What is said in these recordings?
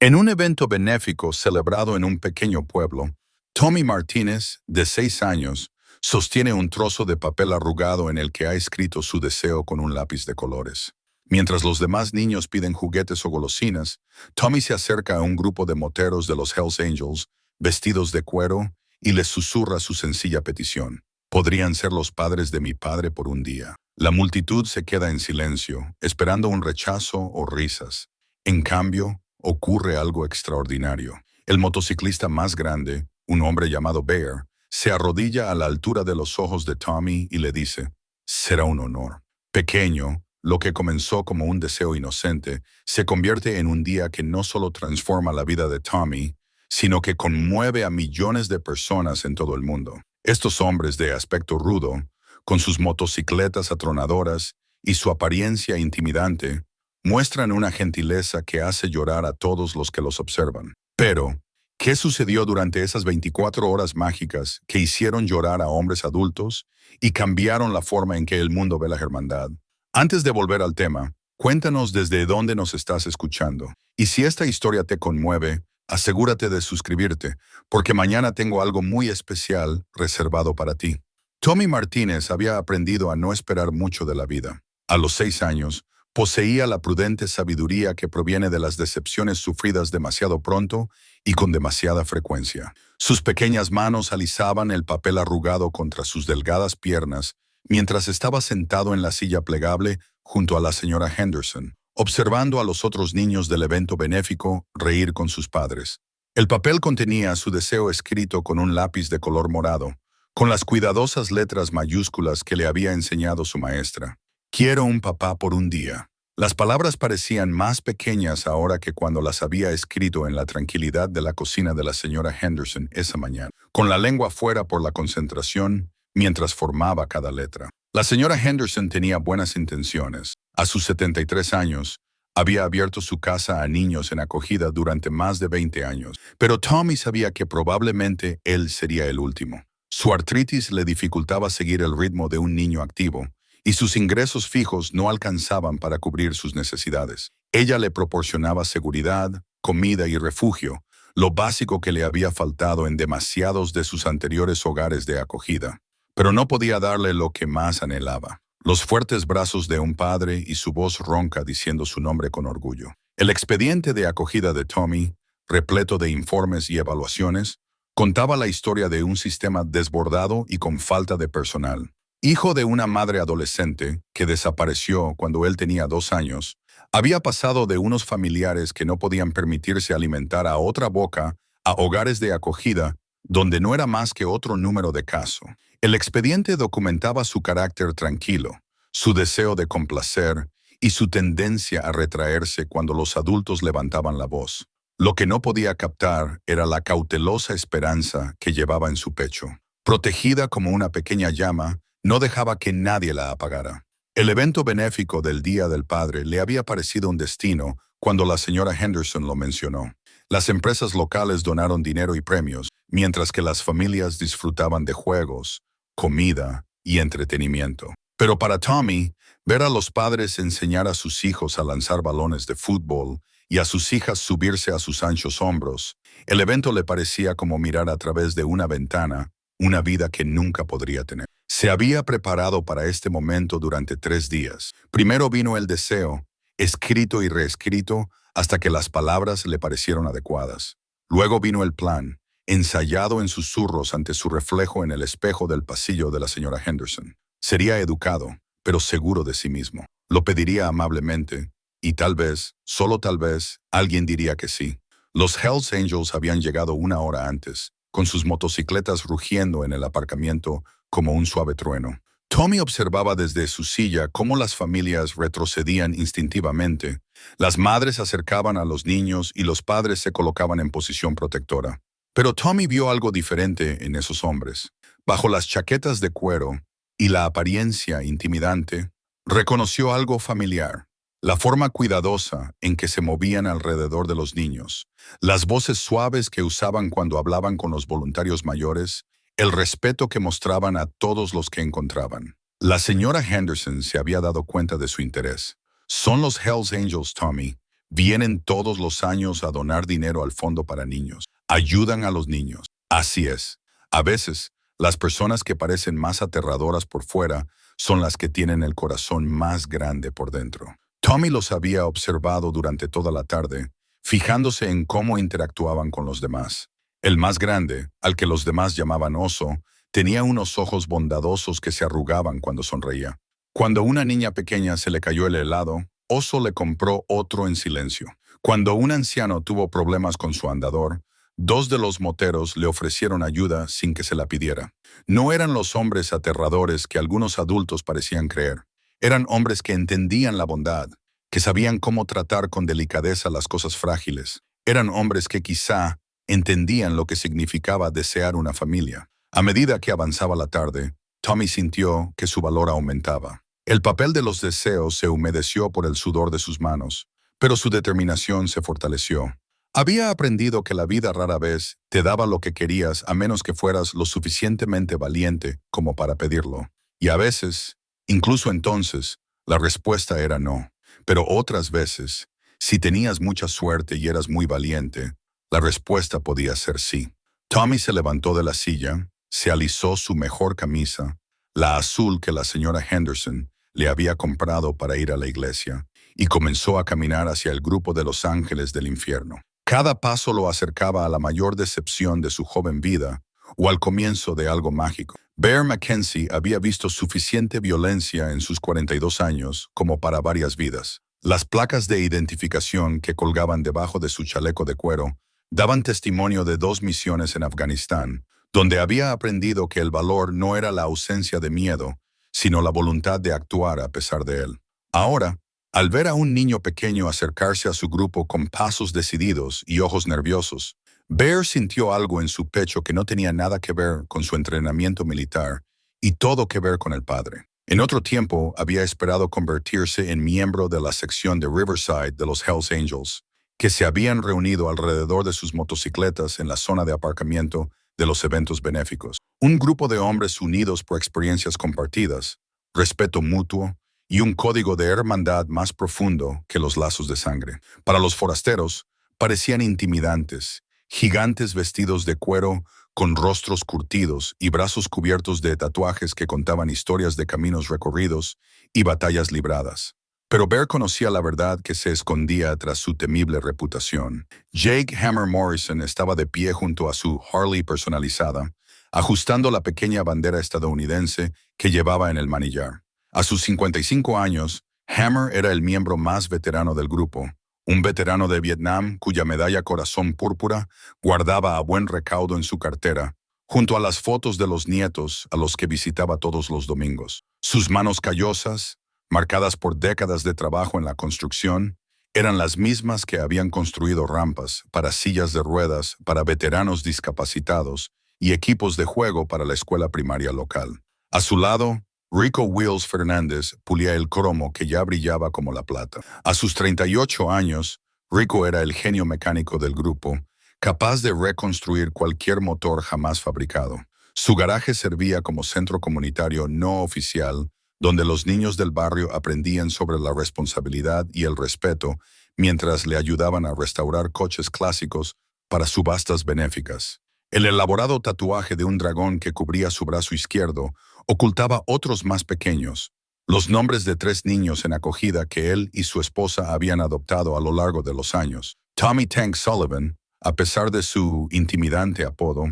En un evento benéfico celebrado en un pequeño pueblo, Tommy Martínez, de 6 años, sostiene un trozo de papel arrugado en el que ha escrito su deseo con un lápiz de colores. Mientras los demás niños piden juguetes o golosinas, Tommy se acerca a un grupo de moteros de los Hells Angels, vestidos de cuero, y les susurra su sencilla petición. Podrían ser los padres de mi padre por un día. La multitud se queda en silencio, esperando un rechazo o risas. En cambio, ocurre algo extraordinario. El motociclista más grande, un hombre llamado Bear, se arrodilla a la altura de los ojos de Tommy y le dice, «Será un honor». Pequeño, lo que comenzó como un deseo inocente, se convierte en un día que no solo transforma la vida de Tommy, sino que conmueve a millones de personas en todo el mundo. Estos hombres de aspecto rudo, con sus motocicletas atronadoras y su apariencia intimidante, muestran una gentileza que hace llorar a todos los que los observan. Pero, ¿qué sucedió durante esas 24 horas mágicas que hicieron llorar a hombres adultos y cambiaron la forma en que el mundo ve la hermandad? Antes de volver al tema, cuéntanos desde dónde nos estás escuchando. Y si esta historia te conmueve, asegúrate de suscribirte, porque mañana tengo algo muy especial reservado para ti. Tommy Martínez había aprendido a no esperar mucho de la vida. A los 6 años, poseía la prudente sabiduría que proviene de las decepciones sufridas demasiado pronto y con demasiada frecuencia. Sus pequeñas manos alisaban el papel arrugado contra sus delgadas piernas mientras estaba sentado en la silla plegable junto a la señora Henderson, observando a los otros niños del evento benéfico reír con sus padres. El papel contenía su deseo escrito con un lápiz de color morado, con las cuidadosas letras mayúsculas que le había enseñado su maestra. «Quiero un papá por un día». Las palabras parecían más pequeñas ahora que cuando las había escrito en la tranquilidad de la cocina de la señora Henderson esa mañana, con la lengua fuera por la concentración, mientras formaba cada letra. La señora Henderson tenía buenas intenciones. A sus 73 años, había abierto su casa a niños en acogida durante más de 20 años, pero Tommy sabía que probablemente él sería el último. Su artritis le dificultaba seguir el ritmo de un niño activo, y sus ingresos fijos no alcanzaban para cubrir sus necesidades. Ella le proporcionaba seguridad, comida y refugio, lo básico que le había faltado en demasiados de sus anteriores hogares de acogida. Pero no podía darle lo que más anhelaba: los fuertes brazos de un padre y su voz ronca diciendo su nombre con orgullo. El expediente de acogida de Tommy, repleto de informes y evaluaciones, contaba la historia de un sistema desbordado y con falta de personal. Hijo de una madre adolescente que desapareció cuando él tenía 2 años, había pasado de unos familiares que no podían permitirse alimentar a otra boca a hogares de acogida donde no era más que otro número de caso. El expediente documentaba su carácter tranquilo, su deseo de complacer y su tendencia a retraerse cuando los adultos levantaban la voz. Lo que no podía captar era la cautelosa esperanza que llevaba en su pecho. Protegida como una pequeña llama, no dejaba que nadie la apagara. El evento benéfico del Día del Padre le había parecido un destino cuando la señora Henderson lo mencionó. Las empresas locales donaron dinero y premios, mientras que las familias disfrutaban de juegos, comida y entretenimiento. Pero para Tommy, ver a los padres enseñar a sus hijos a lanzar balones de fútbol y a sus hijas subirse a sus anchos hombros, el evento le parecía como mirar a través de una ventana una vida que nunca podría tener. Se había preparado para este momento durante 3 días. Primero vino el deseo, escrito y reescrito hasta que las palabras le parecieron adecuadas. Luego vino el plan, ensayado en susurros ante su reflejo en el espejo del pasillo de la señora Henderson. Sería educado, pero seguro de sí mismo. Lo pediría amablemente, y tal vez, solo tal vez, alguien diría que sí. Los Hells Angels habían llegado 1 hora antes, con sus motocicletas rugiendo en el aparcamiento como un suave trueno. Tommy observaba desde su silla cómo las familias retrocedían instintivamente. Las madres acercaban a los niños y los padres se colocaban en posición protectora. Pero Tommy vio algo diferente en esos hombres. Bajo las chaquetas de cuero y la apariencia intimidante, reconoció algo familiar. La forma cuidadosa en que se movían alrededor de los niños, las voces suaves que usaban cuando hablaban con los voluntarios mayores, el respeto que mostraban a todos los que encontraban. La señora Henderson se había dado cuenta de su interés. «Son los Hells Angels, Tommy. Vienen todos los años a donar dinero al fondo para niños. Ayudan a los niños. Así es. A veces, las personas que parecen más aterradoras por fuera son las que tienen el corazón más grande por dentro. Tommy los había observado durante toda la tarde, fijándose en cómo interactuaban con los demás. El más grande, al que los demás llamaban Oso, tenía unos ojos bondadosos que se arrugaban cuando sonreía. Cuando a una niña pequeña se le cayó el helado, Oso le compró otro en silencio. Cuando un anciano tuvo problemas con su andador, dos de los moteros le ofrecieron ayuda sin que se la pidiera. No eran los hombres aterradores que algunos adultos parecían creer. Eran hombres que entendían la bondad, que sabían cómo tratar con delicadeza las cosas frágiles. Eran hombres que quizá entendían lo que significaba desear una familia. A medida que avanzaba la tarde, Tommy sintió que su valor aumentaba. El papel de los deseos se humedeció por el sudor de sus manos, pero su determinación se fortaleció. Había aprendido que la vida rara vez te daba lo que querías a menos que fueras lo suficientemente valiente como para pedirlo. Y a veces, incluso entonces, la respuesta era no. Pero otras veces, si tenías mucha suerte y eras muy valiente, la respuesta podía ser sí. Tommy se levantó de la silla, se alisó su mejor camisa, la azul que la señora Henderson le había comprado para ir a la iglesia, y comenzó a caminar hacia el grupo de los ángeles del infierno. Cada paso lo acercaba a la mayor decepción de su joven vida o al comienzo de algo mágico. Bear Mackenzie había visto suficiente violencia en sus 42 años como para varias vidas. Las placas de identificación que colgaban debajo de su chaleco de cuero daban testimonio de 2 misiones en Afganistán, donde había aprendido que el valor no era la ausencia de miedo, sino la voluntad de actuar a pesar de él. Ahora, al ver a un niño pequeño acercarse a su grupo con pasos decididos y ojos nerviosos, Bear sintió algo en su pecho que no tenía nada que ver con su entrenamiento militar y todo que ver con el padre. En otro tiempo había esperado convertirse en miembro de la sección de Riverside de los Hells Angels, que se habían reunido alrededor de sus motocicletas en la zona de aparcamiento de los eventos benéficos. Un grupo de hombres unidos por experiencias compartidas, respeto mutuo y un código de hermandad más profundo que los lazos de sangre. Para los forasteros, parecían intimidantes, gigantes vestidos de cuero con rostros curtidos y brazos cubiertos de tatuajes que contaban historias de caminos recorridos y batallas libradas. Pero Bear conocía la verdad que se escondía tras su temible reputación. Jake Hammer Morrison estaba de pie junto a su Harley personalizada, ajustando la pequeña bandera estadounidense que llevaba en el manillar. A sus 55 años, Hammer era el miembro más veterano del grupo, un veterano de Vietnam cuya medalla corazón púrpura guardaba a buen recaudo en su cartera, junto a las fotos de los nietos a los que visitaba todos los domingos. Sus manos callosas, marcadas por décadas de trabajo en la construcción, eran las mismas que habían construido rampas para sillas de ruedas para veteranos discapacitados y equipos de juego para la escuela primaria local. A su lado, Rico Wills Fernández pulía el cromo que ya brillaba como la plata. A sus 38 años, Rico era el genio mecánico del grupo, capaz de reconstruir cualquier motor jamás fabricado. Su garaje servía como centro comunitario no oficial, donde los niños del barrio aprendían sobre la responsabilidad y el respeto, mientras le ayudaban a restaurar coches clásicos para subastas benéficas. El elaborado tatuaje de un dragón que cubría su brazo izquierdo ocultaba otros más pequeños, los nombres de 3 niños en acogida que él y su esposa habían adoptado a lo largo de los años. Tommy Tank Sullivan, a pesar de su intimidante apodo,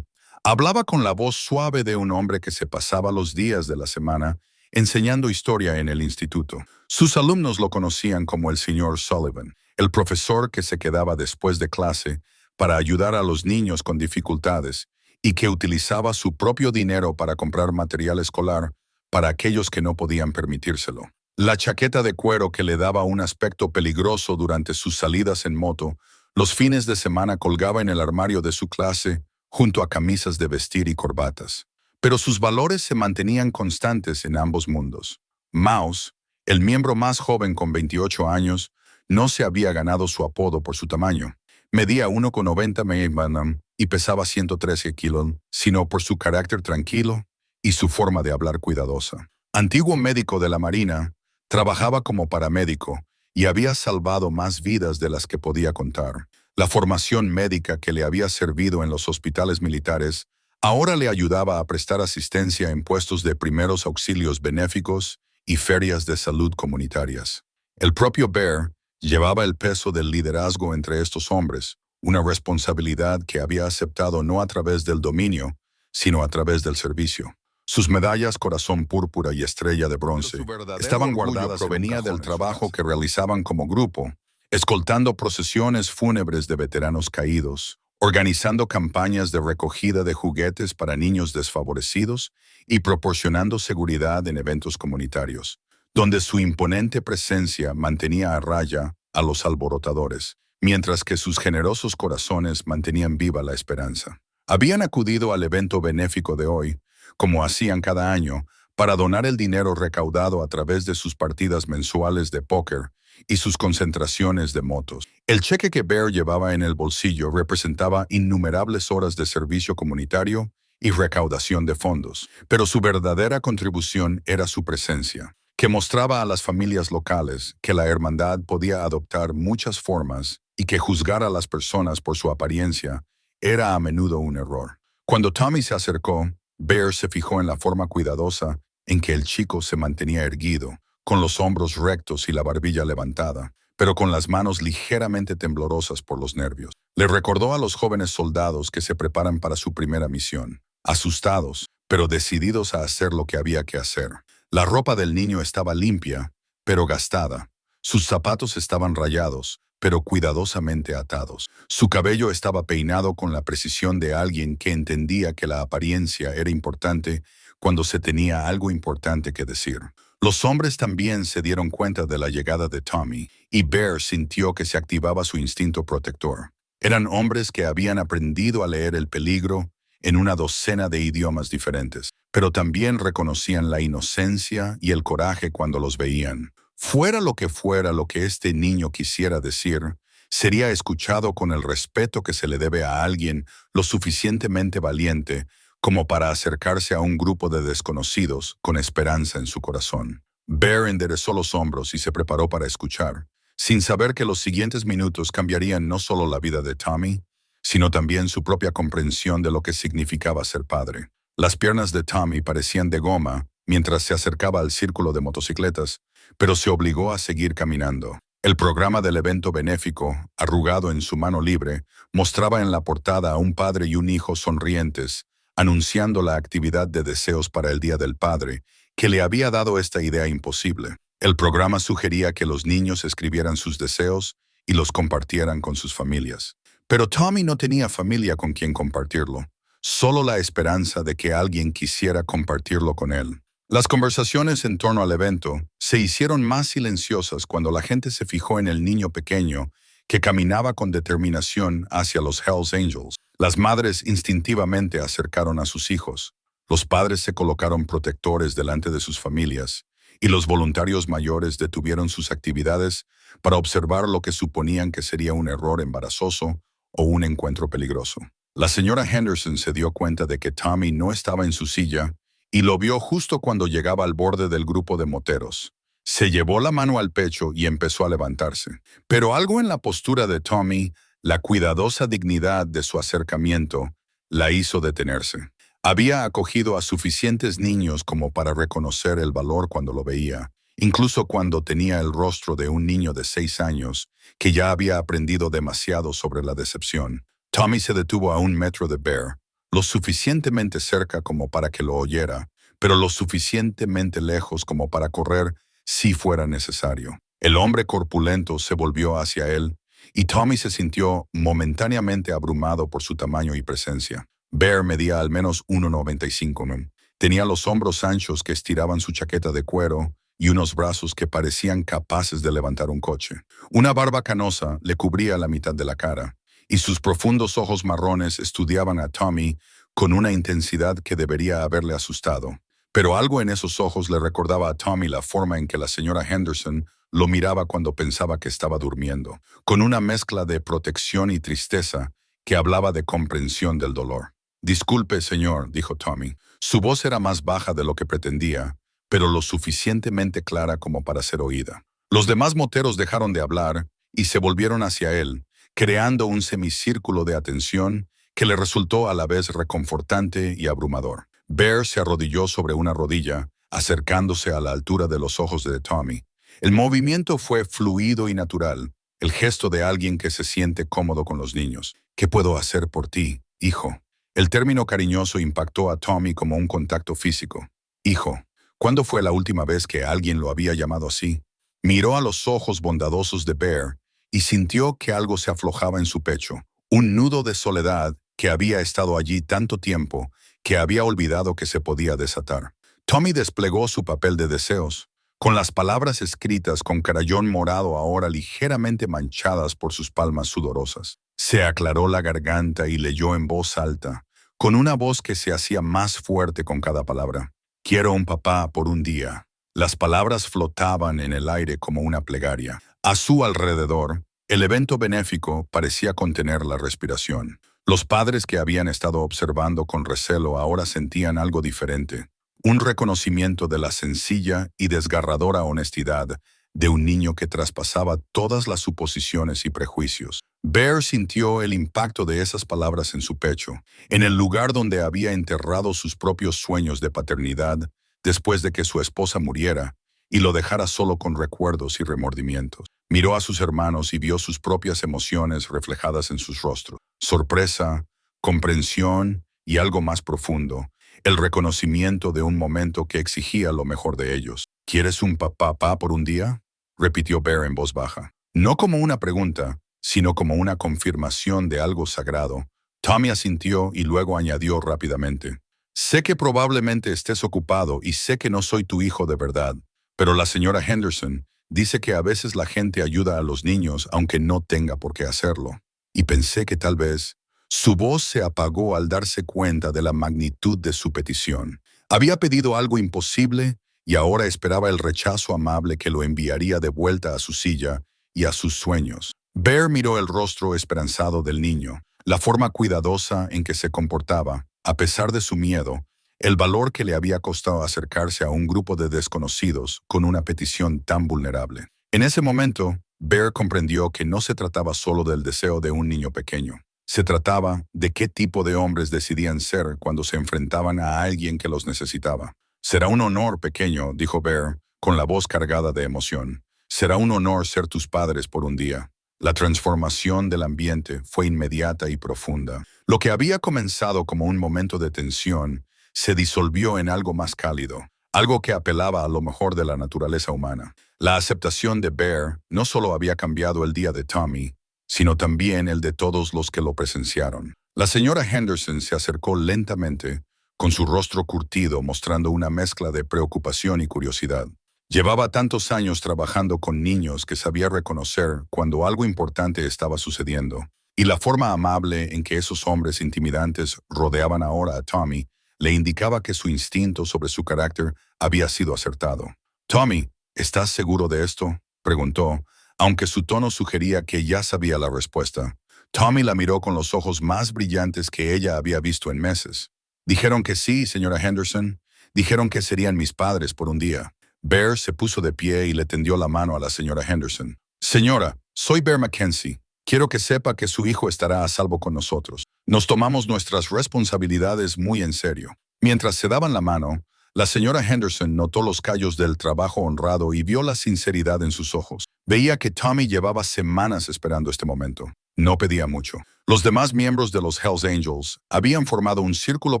hablaba con la voz suave de un hombre que se pasaba los días de la semana enseñando historia en el instituto. Sus alumnos lo conocían como el señor Sullivan, el profesor que se quedaba después de clase para ayudar a los niños con dificultades y que utilizaba su propio dinero para comprar material escolar para aquellos que no podían permitírselo. La chaqueta de cuero que le daba un aspecto peligroso durante sus salidas en moto, los fines de semana colgaba en el armario de su clase junto a camisas de vestir y corbatas. Pero sus valores se mantenían constantes en ambos mundos. Mouse, el miembro más joven con 28 años, no se había ganado su apodo por su tamaño. Medía 1,90 m y pesaba 113 kilos, sino por su carácter tranquilo y su forma de hablar cuidadosa. Antiguo médico de la Marina, trabajaba como paramédico y había salvado más vidas de las que podía contar. La formación médica que le había servido en los hospitales militares ahora le ayudaba a prestar asistencia en puestos de primeros auxilios benéficos y ferias de salud comunitarias. El propio Bear llevaba el peso del liderazgo entre estos hombres, una responsabilidad que había aceptado no a través del dominio, sino a través del servicio. Sus medallas Corazón Púrpura y Estrella de Bronce estaban guardadas, provenía del trabajo que realizaban como grupo, escoltando procesiones fúnebres de veteranos caídos, organizando campañas de recogida de juguetes para niños desfavorecidos y proporcionando seguridad en eventos comunitarios, donde su imponente presencia mantenía a raya a los alborotadores, mientras que sus generosos corazones mantenían viva la esperanza. Habían acudido al evento benéfico de hoy, como hacían cada año, para donar el dinero recaudado a través de sus partidas mensuales de póker y sus concentraciones de motos. El cheque que Bear llevaba en el bolsillo representaba innumerables horas de servicio comunitario y recaudación de fondos, pero su verdadera contribución era su presencia, que mostraba a las familias locales que la hermandad podía adoptar muchas formas y que juzgar a las personas por su apariencia era a menudo un error. Cuando Tommy se acercó, Bear se fijó en la forma cuidadosa en que el chico se mantenía erguido, con los hombros rectos y la barbilla levantada, pero con las manos ligeramente temblorosas por los nervios. Le recordó a los jóvenes soldados que se preparan para su primera misión, asustados, pero decididos a hacer lo que había que hacer. La ropa del niño estaba limpia, pero gastada. Sus zapatos estaban rayados, pero cuidadosamente atados. Su cabello estaba peinado con la precisión de alguien que entendía que la apariencia era importante cuando se tenía algo importante que decir. Los hombres también se dieron cuenta de la llegada de Tommy, y Bear sintió que se activaba su instinto protector. Eran hombres que habían aprendido a leer el peligro en una docena de idiomas diferentes, pero también reconocían la inocencia y el coraje cuando los veían. Fuera lo que este niño quisiera decir, sería escuchado con el respeto que se le debe a alguien lo suficientemente valiente como para acercarse a un grupo de desconocidos con esperanza en su corazón. Bear enderezó los hombros y se preparó para escuchar, sin saber que los siguientes minutos cambiarían no solo la vida de Tommy, sino también su propia comprensión de lo que significaba ser padre. Las piernas de Tommy parecían de goma mientras se acercaba al círculo de motocicletas, pero se obligó a seguir caminando. El programa del evento benéfico, arrugado en su mano libre, mostraba en la portada a un padre y un hijo sonrientes, anunciando la actividad de deseos para el Día del Padre, que le había dado esta idea imposible. El programa sugería que los niños escribieran sus deseos y los compartieran con sus familias. Pero Tommy no tenía familia con quien compartirlo, solo la esperanza de que alguien quisiera compartirlo con él. Las conversaciones en torno al evento se hicieron más silenciosas cuando la gente se fijó en el niño pequeño que caminaba con determinación hacia los Hells Angels. Las madres instintivamente acercaron a sus hijos, los padres se colocaron protectores delante de sus familias, y los voluntarios mayores detuvieron sus actividades para observar lo que suponían que sería un error embarazoso o un encuentro peligroso. La señora Henderson se dio cuenta de que Tommy no estaba en su silla y lo vio justo cuando llegaba al borde del grupo de moteros. Se llevó la mano al pecho y empezó a levantarse. Pero algo en la postura de Tommy, la cuidadosa dignidad de su acercamiento, la hizo detenerse. Había acogido a suficientes niños como para reconocer el valor cuando lo veía, incluso cuando tenía el rostro de un niño de 6 años que ya había aprendido demasiado sobre la decepción. Tommy se detuvo a 1 metro de Bear, lo suficientemente cerca como para que lo oyera, pero lo suficientemente lejos como para correr si fuera necesario. El hombre corpulento se volvió hacia él, y Tommy se sintió momentáneamente abrumado por su tamaño y presencia. Bear medía al menos 1,95, ¿no? Tenía los hombros anchos que estiraban su chaqueta de cuero y unos brazos que parecían capaces de levantar un coche. Una barba canosa le cubría la mitad de la cara, y sus profundos ojos marrones estudiaban a Tommy con una intensidad que debería haberle asustado. Pero algo en esos ojos le recordaba a Tommy la forma en que la señora Henderson lo miraba cuando pensaba que estaba durmiendo, con una mezcla de protección y tristeza que hablaba de comprensión del dolor. «Disculpe, señor», dijo Tommy. Su voz era más baja de lo que pretendía, pero lo suficientemente clara como para ser oída. Los demás moteros dejaron de hablar y se volvieron hacia él, creando un semicírculo de atención que le resultó a la vez reconfortante y abrumador. Bear se arrodilló sobre una rodilla, acercándose a la altura de los ojos de Tommy. El movimiento fue fluido y natural, el gesto de alguien que se siente cómodo con los niños. ¿Qué puedo hacer por ti, hijo? El término cariñoso impactó a Tommy como un contacto físico. Hijo, ¿cuándo fue la última vez que alguien lo había llamado así? Miró a los ojos bondadosos de Bear y sintió que algo se aflojaba en su pecho, un nudo de soledad que había estado allí tanto tiempo que había olvidado que se podía desatar. Tommy desplegó su papel de deseos, con las palabras escritas con crayón morado ahora ligeramente manchadas por sus palmas sudorosas. Se aclaró la garganta y leyó en voz alta, con una voz que se hacía más fuerte con cada palabra. Quiero un papá por un día. Las palabras flotaban en el aire como una plegaria. A su alrededor, el evento benéfico parecía contener la respiración. Los padres que habían estado observando con recelo ahora sentían algo diferente. Un reconocimiento de la sencilla y desgarradora honestidad de un niño que traspasaba todas las suposiciones y prejuicios. Bear sintió el impacto de esas palabras en su pecho, en el lugar donde había enterrado sus propios sueños de paternidad después de que su esposa muriera y lo dejara solo con recuerdos y remordimientos. Miró a sus hermanos y vio sus propias emociones reflejadas en sus rostros. Sorpresa, comprensión y algo más profundo, el reconocimiento de un momento que exigía lo mejor de ellos. ¿Quieres un papá por un día?, repitió Bear en voz baja. No como una pregunta, sino como una confirmación de algo sagrado. Tommy asintió y luego añadió rápidamente: sé que probablemente estés ocupado y sé que no soy tu hijo de verdad, pero la señora Henderson dice que a veces la gente ayuda a los niños aunque no tenga por qué hacerlo. Y pensé que tal vez... Su voz se apagó al darse cuenta de la magnitud de su petición. Había pedido algo imposible y ahora esperaba el rechazo amable que lo enviaría de vuelta a su silla y a sus sueños. Bear miró el rostro esperanzado del niño, la forma cuidadosa en que se comportaba, a pesar de su miedo, el valor que le había costado acercarse a un grupo de desconocidos con una petición tan vulnerable. En ese momento, Bear comprendió que no se trataba solo del deseo de un niño pequeño. Se trataba de qué tipo de hombres decidían ser cuando se enfrentaban a alguien que los necesitaba. Será un honor, pequeño, dijo Bear, con la voz cargada de emoción. Será un honor ser tus padres por un día. La transformación del ambiente fue inmediata y profunda. Lo que había comenzado como un momento de tensión se disolvió en algo más cálido, algo que apelaba a lo mejor de la naturaleza humana. La aceptación de Bear no solo había cambiado el día de Tommy, sino también el de todos los que lo presenciaron. La señora Henderson se acercó lentamente, con su rostro curtido mostrando una mezcla de preocupación y curiosidad. Llevaba tantos años trabajando con niños que sabía reconocer cuando algo importante estaba sucediendo, y la forma amable en que esos hombres intimidantes rodeaban ahora a Tommy le indicaba que su instinto sobre su carácter había sido acertado. «Tommy, ¿estás seguro de esto?», preguntó, aunque su tono sugería que ya sabía la respuesta. Tommy la miró con los ojos más brillantes que ella había visto en meses. «Dijeron que sí, señora Henderson. Dijeron que serían mis padres por un día». Bear se puso de pie y le tendió la mano a la señora Henderson. «Señora, soy Bear Mackenzie. Quiero que sepa que su hijo estará a salvo con nosotros. Nos tomamos nuestras responsabilidades muy en serio». Mientras se daban la mano, la señora Henderson notó los callos del trabajo honrado y vio la sinceridad en sus ojos. Veía que Tommy llevaba semanas esperando este momento. No pedía mucho. Los demás miembros de los Hells Angels habían formado un círculo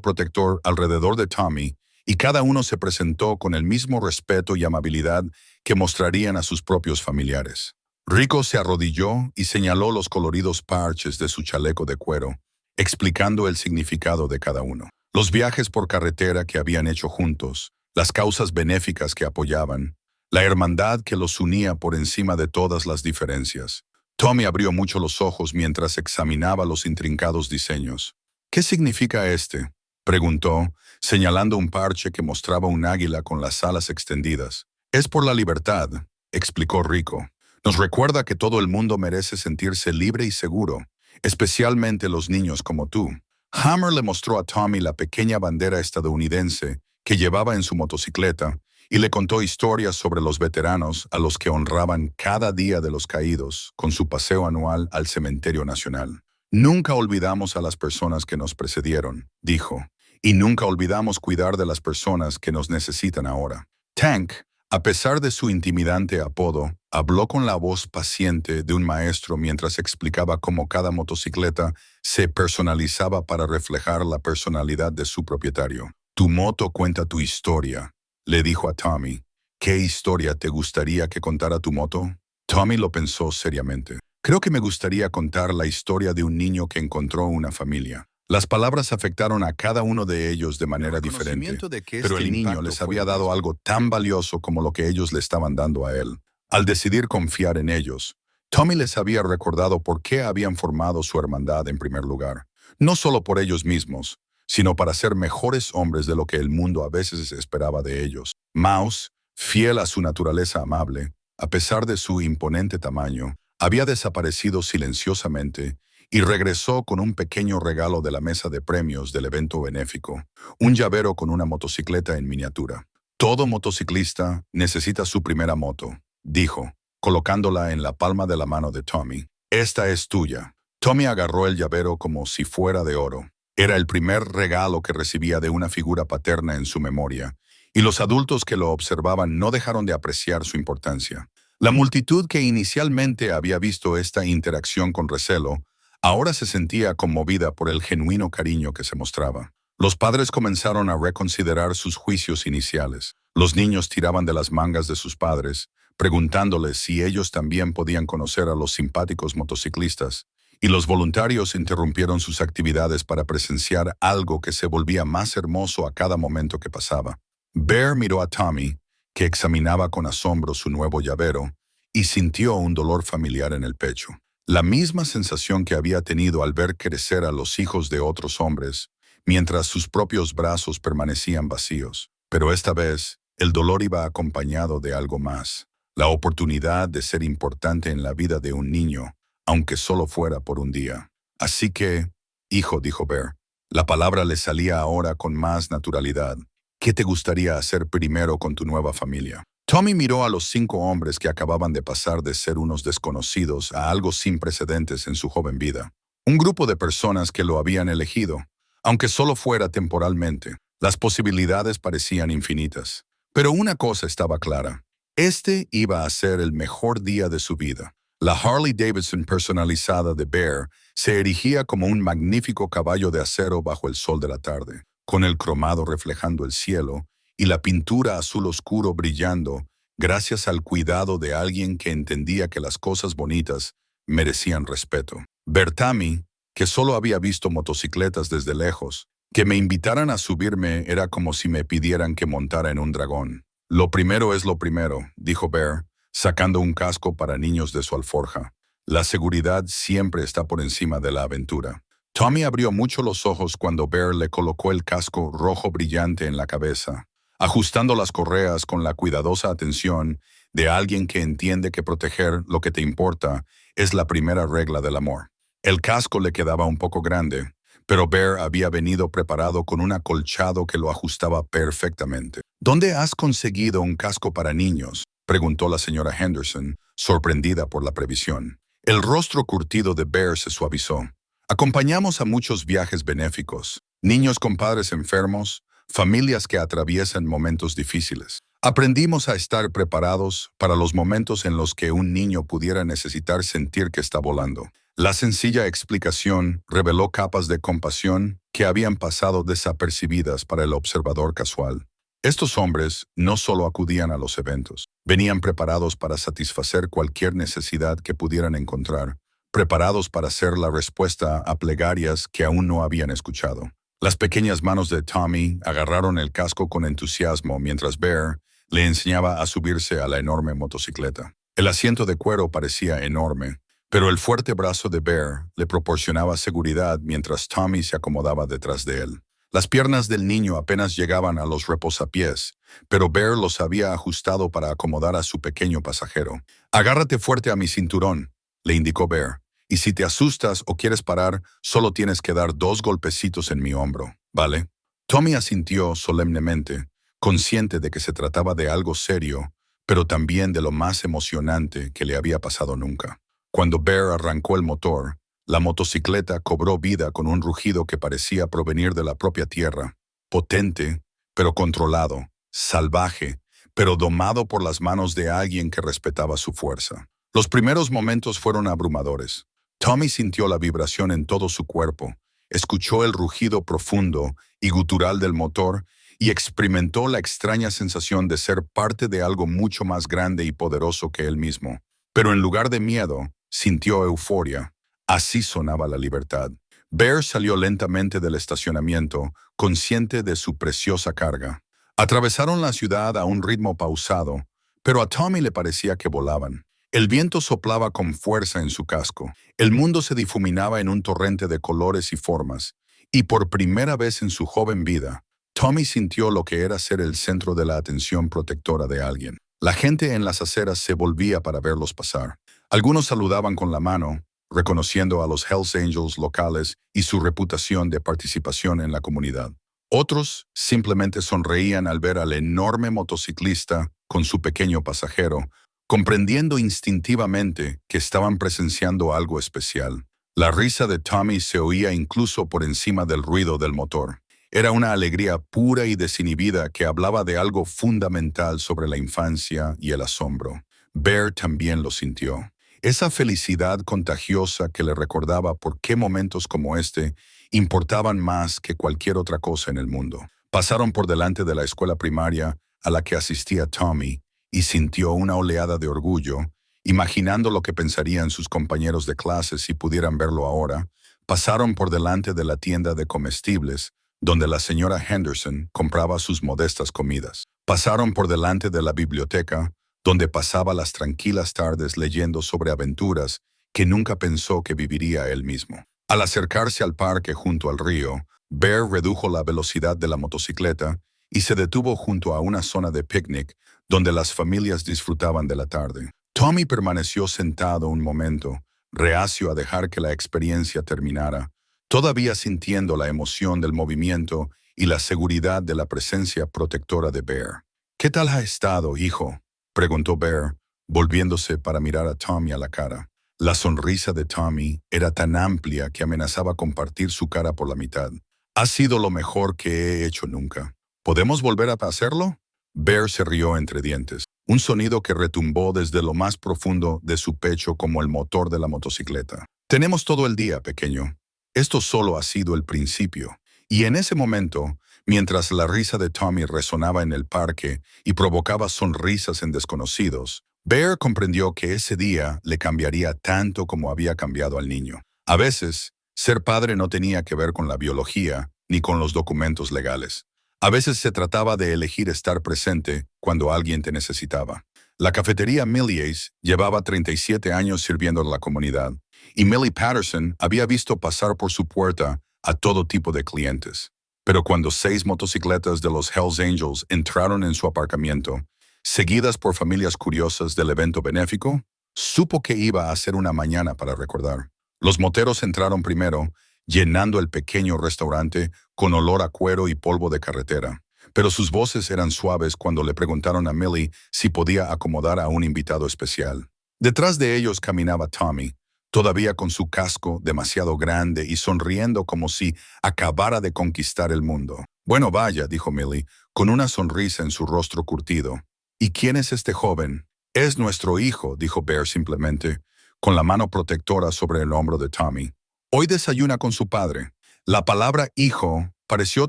protector alrededor de Tommy y cada uno se presentó con el mismo respeto y amabilidad que mostrarían a sus propios familiares. Rico se arrodilló y señaló los coloridos parches de su chaleco de cuero, explicando el significado de cada uno. Los viajes por carretera que habían hecho juntos, las causas benéficas que apoyaban, la hermandad que los unía por encima de todas las diferencias. Tommy abrió mucho los ojos mientras examinaba los intrincados diseños. «¿Qué significa este?», preguntó, señalando un parche que mostraba un águila con las alas extendidas. «Es por la libertad», explicó Rico. «Nos recuerda que todo el mundo merece sentirse libre y seguro, especialmente los niños como tú». Hammer le mostró a Tommy la pequeña bandera estadounidense que llevaba en su motocicleta y le contó historias sobre los veteranos a los que honraban cada día de los caídos con su paseo anual al cementerio nacional. Nunca olvidamos a las personas que nos precedieron, dijo, y nunca olvidamos cuidar de las personas que nos necesitan ahora. Tank, a pesar de su intimidante apodo, habló con la voz paciente de un maestro mientras explicaba cómo cada motocicleta se personalizaba para reflejar la personalidad de su propietario. Tu moto cuenta tu historia, le dijo a Tommy. ¿Qué historia te gustaría que contara tu moto? Tommy lo pensó seriamente. Creo que me gustaría contar la historia de un niño que encontró una familia. Las palabras afectaron a cada uno de ellos de manera diferente, pero el niño les había dado algo tan valioso como lo que ellos le estaban dando a él. Al decidir confiar en ellos, Tommy les había recordado por qué habían formado su hermandad en primer lugar. No solo por ellos mismos, sino para ser mejores hombres de lo que el mundo a veces esperaba de ellos. Mouse, fiel a su naturaleza amable, a pesar de su imponente tamaño, había desaparecido silenciosamente y regresó con un pequeño regalo de la mesa de premios del evento benéfico, un llavero con una motocicleta en miniatura. Todo motociclista necesita su primera moto, dijo, colocándola en la palma de la mano de Tommy. Esta es tuya. Tommy agarró el llavero como si fuera de oro. Era el primer regalo que recibía de una figura paterna en su memoria, y los adultos que lo observaban no dejaron de apreciar su importancia. La multitud que inicialmente había visto esta interacción con recelo, ahora se sentía conmovida por el genuino cariño que se mostraba. Los padres comenzaron a reconsiderar sus juicios iniciales. Los niños tiraban de las mangas de sus padres, preguntándoles si ellos también podían conocer a los simpáticos motociclistas, y los voluntarios interrumpieron sus actividades para presenciar algo que se volvía más hermoso a cada momento que pasaba. Bear miró a Tommy, que examinaba con asombro su nuevo llavero, y sintió un dolor familiar en el pecho. La misma sensación que había tenido al ver crecer a los hijos de otros hombres, mientras sus propios brazos permanecían vacíos. Pero esta vez, el dolor iba acompañado de algo más, la oportunidad de ser importante en la vida de un niño, aunque solo fuera por un día. Así que, hijo, dijo Bear, la palabra le salía ahora con más naturalidad. ¿Qué te gustaría hacer primero con tu nueva familia? Tommy miró a los 5 hombres que acababan de pasar de ser unos desconocidos a algo sin precedentes en su joven vida. Un grupo de personas que lo habían elegido, aunque solo fuera temporalmente. Las posibilidades parecían infinitas. Pero una cosa estaba clara. Este iba a ser el mejor día de su vida. La Harley Davidson personalizada de Bear se erigía como un magnífico caballo de acero bajo el sol de la tarde, con el cromado reflejando el cielo y la pintura azul oscuro brillando gracias al cuidado de alguien que entendía que las cosas bonitas merecían respeto. Bertami, que solo había visto motocicletas desde lejos, que me invitaran a subirme era como si me pidieran que montara en un dragón. Lo primero es lo primero, dijo Bear, sacando un casco para niños de su alforja. La seguridad siempre está por encima de la aventura. Tommy abrió mucho los ojos cuando Bear le colocó el casco rojo brillante en la cabeza, ajustando las correas con la cuidadosa atención de alguien que entiende que proteger lo que te importa es la primera regla del amor. El casco le quedaba un poco grande, pero Bear había venido preparado con un acolchado que lo ajustaba perfectamente. ¿Dónde has conseguido un casco para niños?, preguntó la señora Henderson, sorprendida por la previsión. El rostro curtido de Bear se suavizó. Acompañamos a muchos viajes benéficos, niños con padres enfermos, familias que atraviesan momentos difíciles. Aprendimos a estar preparados para los momentos en los que un niño pudiera necesitar sentir que está volando. La sencilla explicación reveló capas de compasión que habían pasado desapercibidas para el observador casual. Estos hombres no solo acudían a los eventos, venían preparados para satisfacer cualquier necesidad que pudieran encontrar, preparados para ser la respuesta a plegarias que aún no habían escuchado. Las pequeñas manos de Tommy agarraron el casco con entusiasmo mientras Bear le enseñaba a subirse a la enorme motocicleta. El asiento de cuero parecía enorme, pero el fuerte brazo de Bear le proporcionaba seguridad mientras Tommy se acomodaba detrás de él. Las piernas del niño apenas llegaban a los reposapiés, pero Bear los había ajustado para acomodar a su pequeño pasajero. «Agárrate fuerte a mi cinturón», le indicó Bear, «y si te asustas o quieres parar, solo tienes que dar 2 golpecitos en mi hombro, ¿vale?» Tommy asintió solemnemente, consciente de que se trataba de algo serio, pero también de lo más emocionante que le había pasado nunca. Cuando Bear arrancó el motor, la motocicleta cobró vida con un rugido que parecía provenir de la propia tierra, potente, pero controlado, salvaje, pero domado por las manos de alguien que respetaba su fuerza. Los primeros momentos fueron abrumadores. Tommy sintió la vibración en todo su cuerpo, escuchó el rugido profundo y gutural del motor y experimentó la extraña sensación de ser parte de algo mucho más grande y poderoso que él mismo. Pero en lugar de miedo, sintió euforia. Así sonaba la libertad. Bear salió lentamente del estacionamiento, consciente de su preciosa carga. Atravesaron la ciudad a un ritmo pausado, pero a Tommy le parecía que volaban. El viento soplaba con fuerza en su casco. El mundo se difuminaba en un torrente de colores y formas, y por primera vez en su joven vida, Tommy sintió lo que era ser el centro de la atención protectora de alguien. La gente en las aceras se volvía para verlos pasar. Algunos saludaban con la mano, reconociendo a los Hells Angels locales y su reputación de participación en la comunidad. Otros simplemente sonreían al ver al enorme motociclista con su pequeño pasajero, comprendiendo instintivamente que estaban presenciando algo especial. La risa de Tommy se oía incluso por encima del ruido del motor. Era una alegría pura y desinhibida que hablaba de algo fundamental sobre la infancia y el asombro. Bear también lo sintió. Esa felicidad contagiosa que le recordaba por qué momentos como este importaban más que cualquier otra cosa en el mundo. Pasaron por delante de la escuela primaria a la que asistía Tommy y sintió una oleada de orgullo, imaginando lo que pensarían sus compañeros de clase si pudieran verlo ahora. Pasaron por delante de la tienda de comestibles, donde la señora Henderson compraba sus modestas comidas. Pasaron por delante de la biblioteca, donde pasaba las tranquilas tardes leyendo sobre aventuras que nunca pensó que viviría él mismo. Al acercarse al parque junto al río, Bear redujo la velocidad de la motocicleta y se detuvo junto a una zona de picnic donde las familias disfrutaban de la tarde. Tommy permaneció sentado un momento, reacio a dejar que la experiencia terminara, todavía sintiendo la emoción del movimiento y la seguridad de la presencia protectora de Bear. «¿Qué tal ha estado, hijo?», preguntó Bear, volviéndose para mirar a Tommy a la cara. La sonrisa de Tommy era tan amplia que amenazaba compartir su cara por la mitad. «Ha sido lo mejor que he hecho nunca. ¿Podemos volver a hacerlo?». Bear se rió entre dientes, un sonido que retumbó desde lo más profundo de su pecho como el motor de la motocicleta. «Tenemos todo el día, pequeño. Esto solo ha sido el principio». Y en ese momento, mientras la risa de Tommy resonaba en el parque y provocaba sonrisas en desconocidos, Bear comprendió que ese día le cambiaría tanto como había cambiado al niño. A veces, ser padre no tenía que ver con la biología ni con los documentos legales. A veces se trataba de elegir estar presente cuando alguien te necesitaba. La cafetería Millie's llevaba 37 años sirviendo a la comunidad, y Millie Patterson había visto pasar por su puerta a todo tipo de clientes. Pero cuando 6 motocicletas de los Hells Angels entraron en su aparcamiento, seguidas por familias curiosas del evento benéfico, supo que iba a ser una mañana para recordar. Los moteros entraron primero, llenando el pequeño restaurante con olor a cuero y polvo de carretera. Pero sus voces eran suaves cuando le preguntaron a Millie si podía acomodar a un invitado especial. Detrás de ellos caminaba Tommy, todavía con su casco demasiado grande y sonriendo como si acabara de conquistar el mundo. «Bueno, vaya», dijo Millie, con una sonrisa en su rostro curtido. «¿Y quién es este joven?». «Es nuestro hijo», dijo Bear simplemente, con la mano protectora sobre el hombro de Tommy. «Hoy desayuna con su padre». La palabra «hijo» pareció